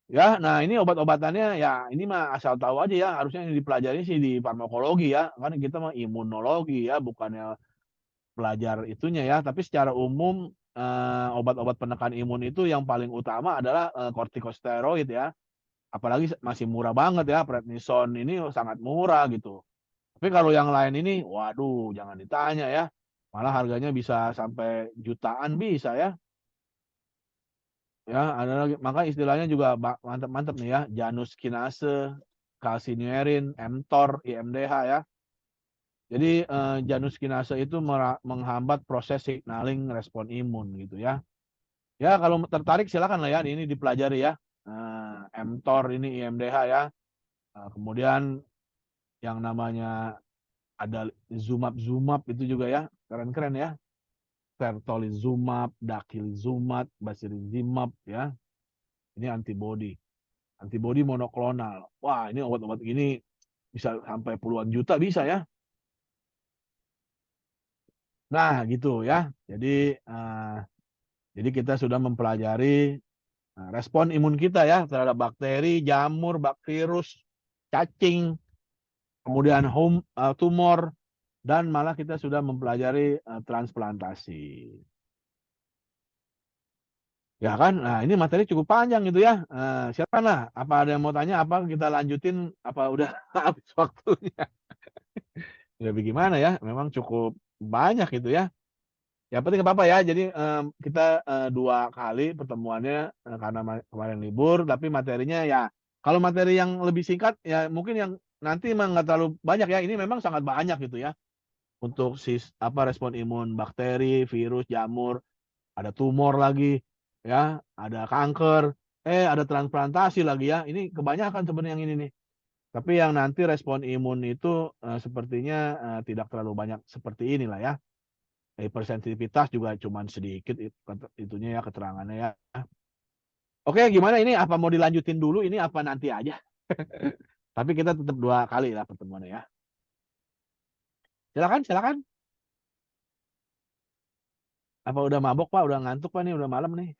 Ya, nah ini obat-obatannya ya ini mah asal tahu aja ya, harusnya yang dipelajari sih di farmakologi ya. Kan kita mah imunologi ya, bukannya belajar itunya ya. Tapi secara umum obat-obat penekan imun itu yang paling utama adalah kortikosteroid ya. Apalagi masih murah banget ya, prednison ini sangat murah gitu. Tapi kalau yang lain ini, waduh, jangan ditanya ya. Malah harganya bisa sampai jutaan bisa ya. Ya, ada lagi. Maka istilahnya juga mantap-mantap nih ya. Janus kinase, calcineurin, mTOR, IMDH ya. Jadi Janus kinase itu menghambat proses signaling respon imun gitu ya. Ya, kalau tertarik silakan lah ya, ini dipelajari ya. mTOR ini IMDH ya. Kemudian yang namanya ada Zumab itu juga ya, keren-keren ya. Pertolizumab, Dakilizumab, Basirizumab ya. Ini antibody monoklonal. Wah, ini obat-obat ini bisa sampai puluhan juta bisa ya. Nah, gitu ya. Jadi kita sudah mempelajari respon imun kita ya terhadap bakteri, jamur, virus, cacing, kemudian tumor, dan malah kita sudah mempelajari transplantasi. Ya kan? Nah, ini materi cukup panjang gitu ya. Siapa lah? Apa ada yang mau tanya? Apa kita lanjutin? Apa udah habis waktunya? Ya bagaimana ya? Memang cukup banyak gitu ya. Ya penting apa-apa ya. Jadi kita 2 kali pertemuannya karena kemarin libur, tapi materinya ya kalau materi yang lebih singkat ya mungkin yang nanti memang nggak terlalu banyak ya. Ini memang sangat banyak gitu ya. Untuk respon imun bakteri, virus, jamur, ada tumor lagi, ya, ada kanker, ada transplantasi lagi ya. Ini kebanyakan sebenarnya yang ini nih. Tapi yang nanti respon imun itu sepertinya tidak terlalu banyak seperti inilah ya. Hipersensitivitas juga cuman sedikit itunya ya keterangannya ya. Oke, gimana ini? Apa mau dilanjutin dulu ini apa nanti aja? Tapi kita tetap 2 kali lah pertemuannya ya. Silakan, silakan. Apa udah mabok Pak? Udah ngantuk Pak nih? Udah malam nih.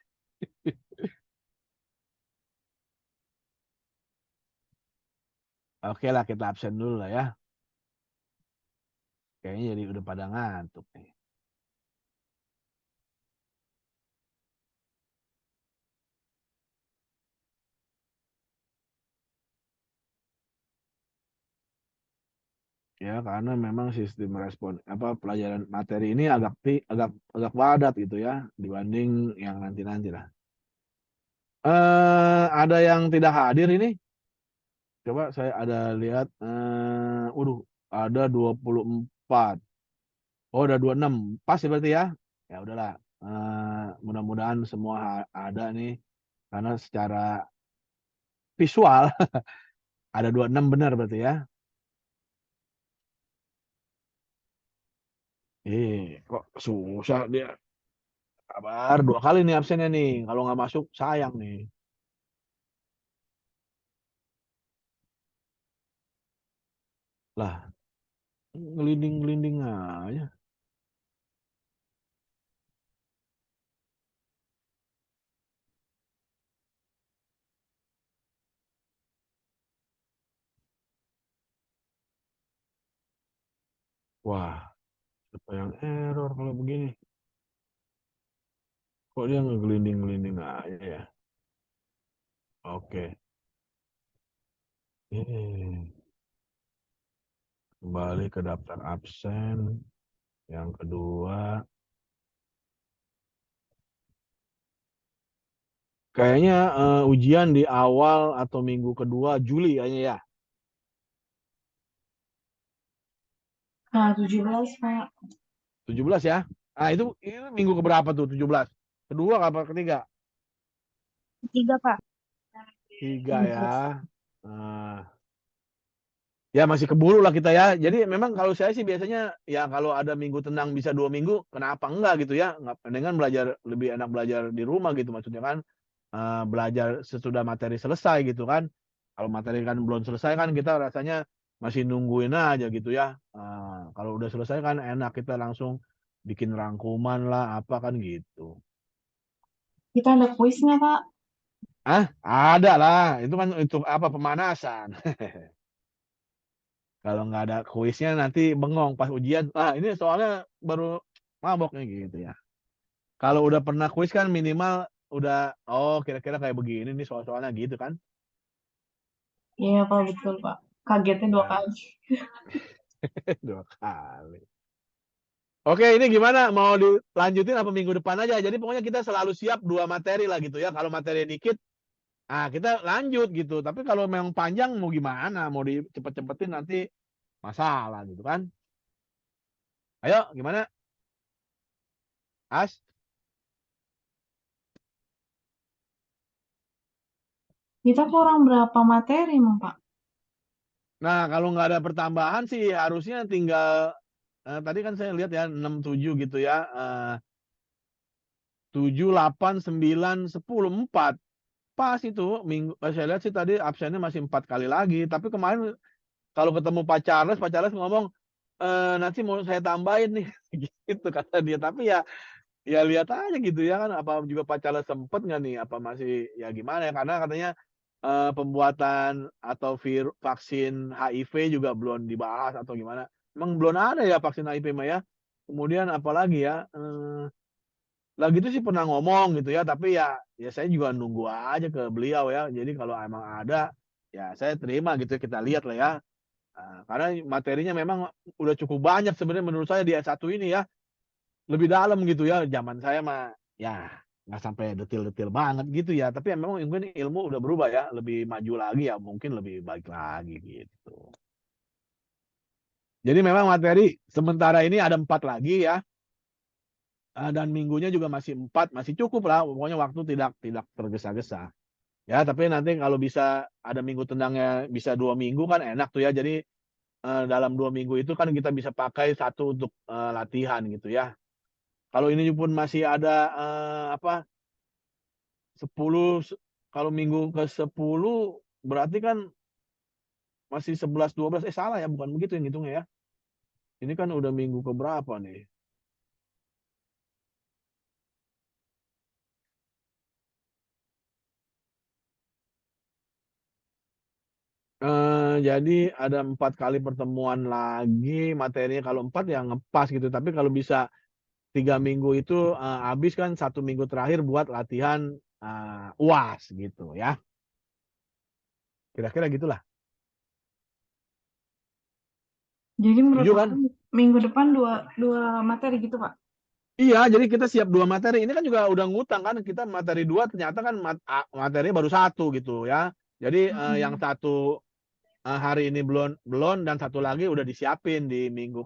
Oke lah, kita absen dulu lah ya. Kayaknya jadi udah pada ngantuk nih. Ya, karena memang sistem respon pelajaran materi ini agak padat gitu ya dibanding yang nanti-nanti lah. Ada yang tidak hadir ini? Coba saya ada lihat ada 24. Oh, udah 26. Pas ya berarti ya. Ya udahlah. Mudah-mudahan semua ada nih karena secara visual ada 26 benar berarti ya. Kok susah dia. Kabar 2 kali nih absennya nih. Kalau nggak masuk sayang nih. Lah, ngelinding-ngelinding aja. Wah, siapa yang error kalau begini? Kok dia ngegelinding-gelinding aja ya? Oke. Kembali ke daftar absen. Yang kedua. Kayaknya ujian di awal atau minggu kedua Juli kayaknya ya. 17, Pak. 17 ya. Nah, itu minggu keberapa tuh 17? Kedua apa ketiga? Ketiga, Pak. 3 ya. Ya masih keburu lah kita ya. Jadi memang kalau saya sih biasanya ya kalau ada minggu tenang bisa 2 minggu, kenapa enggak gitu ya? Dengan belajar lebih enak belajar di rumah gitu maksudnya kan. Belajar sesudah materi selesai gitu kan. Kalau materi kan belum selesai kan kita rasanya masih nungguin aja gitu ya. Kalau udah selesai kan enak kita langsung bikin rangkuman lah apa kan gitu. Kita ada kuis nggak, Pak? Ada lah. Itu kan untuk apa pemanasan. Kalau nggak ada kuisnya nanti bengong pas ujian. Ini soalnya baru mabok nih gitu ya. Kalau udah pernah kuis kan minimal udah kira-kira kayak begini nih soal-soalnya gitu kan. Iya, Pak, betul, Pak. Kagetnya 2 kali. 2 kali. Oke, ini gimana? Mau dilanjutin apa minggu depan aja? Jadi pokoknya kita selalu siap 2 materi lah gitu ya. Kalau materi dikit, kita lanjut gitu. Tapi kalau memang panjang mau gimana? Mau dicepet-cepetin nanti masalah gitu kan. Ayo, gimana? As? Kita kurang berapa materi, Mang, Pak? Nah, kalau nggak ada pertambahan sih harusnya tinggal tadi kan saya lihat ya 6, 7 gitu ya. 7, 8, 9, 10, 4. Pas itu minggu saya lihat sih tadi absennya masih 4 kali lagi. Tapi kemarin kalau ketemu Pak Charles ngomong, nanti mau saya tambahin nih gitu kata dia. Tapi ya lihat aja gitu ya kan apa juga Pak Charles sempet nggak nih apa masih ya gimana ya karena katanya pembuatan atau vaksin HIV juga belum dibahas atau gimana. Emang belum ada ya vaksin HIV mah ya. Kemudian apalagi ya lagi itu sih pernah ngomong gitu ya tapi ya saya juga nunggu aja ke beliau ya. Jadi kalau emang ada ya saya terima gitu kita lihat lah ya. Karena materinya memang udah cukup banyak sebenarnya menurut saya di S1 ini ya. Lebih dalam gitu ya. Zaman saya mah ya nggak sampai detail-detail banget gitu ya. Tapi ya memang mungkin ilmu udah berubah ya. Lebih maju lagi ya. Mungkin lebih baik lagi gitu. Jadi memang materi sementara ini ada 4 lagi ya. Dan minggunya juga masih 4. Masih cukup lah. Pokoknya waktu tidak tergesa-gesa. Ya, tapi nanti kalau bisa ada minggu tenangnya bisa 2 minggu kan enak tuh ya. Jadi dalam 2 minggu itu kan kita bisa pakai satu untuk latihan gitu ya. Kalau ini pun masih ada 10 kalau minggu ke-10 berarti kan masih 11, 12 salah ya, bukan begitu yang ngitungnya ya. Ini kan udah minggu ke berapa nih? Jadi ada 4 kali pertemuan lagi materinya, kalau 4 ya ngepas gitu, tapi kalau bisa 3 minggu itu habis kan 1 minggu terakhir buat latihan UAS gitu ya. Kira-kira gitulah. Jadi menurut Setuju kan? aku minggu depan dua materi gitu, Pak? Iya, jadi kita siap 2 materi. Ini kan juga udah ngutang kan, kita materi 2 ternyata kan materinya baru 1 gitu ya. Jadi yang satu hari ini belum dan satu lagi udah disiapin di minggu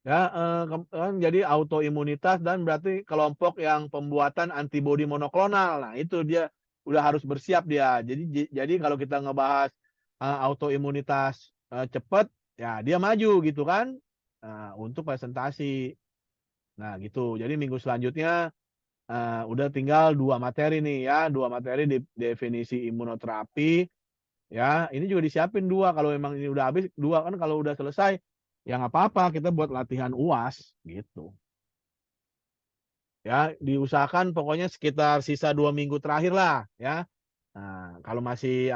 ya, kan jadi autoimunitas dan berarti kelompok yang pembuatan antibodi monoklonal. Nah, itu dia udah harus bersiap dia. Jadi kalau kita ngebahas autoimunitas cepat, ya dia maju gitu kan untuk presentasi. Nah, gitu. Jadi minggu selanjutnya udah tinggal 2 materi nih ya, 2 materi definisi imunoterapi. Ya, ini juga disiapin 2 kalau memang ini udah habis 2 kan kalau udah selesai ya nggak apa-apa kita buat latihan UAS gitu. Ya, diusahakan pokoknya sekitar sisa 2 minggu terakhir lah ya. Nah, kalau masih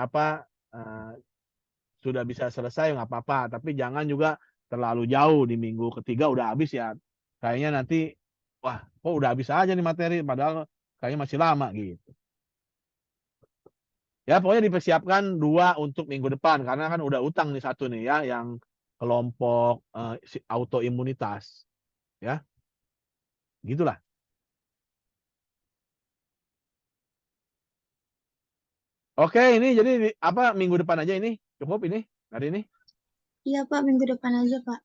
sudah bisa selesai nggak apa-apa, tapi jangan juga terlalu jauh di minggu ketiga udah habis ya. Kayaknya nanti wah, kok udah habis aja nih materi padahal kayaknya masih lama gitu. Ya, pokoknya dipersiapkan 2 untuk minggu depan karena kan udah utang nih 1 nih ya yang kelompok autoimunitas ya. Gitulah. Oke, ini jadi minggu depan aja ini? Cukup ini hari ini? Iya, Pak, minggu depan aja, Pak.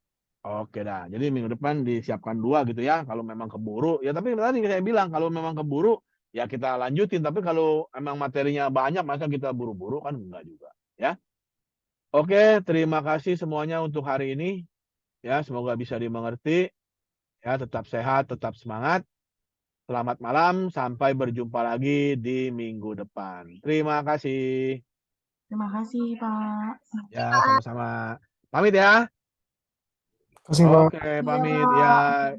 Oke dah. Jadi minggu depan disiapkan 2 gitu ya. Kalau memang keburu ya, tapi tadi saya bilang kalau memang keburu ya kita lanjutin, tapi kalau emang materinya banyak masa kita buru-buru kan enggak juga ya. Oke, terima kasih semuanya untuk hari ini. Ya, semoga bisa dimengerti. Ya, tetap sehat, tetap semangat. Selamat malam, sampai berjumpa lagi di minggu depan. Terima kasih. Terima kasih, Pak. Ya, sama-sama. Pamit ya. Kasih, Pak. Oke, pamit ya.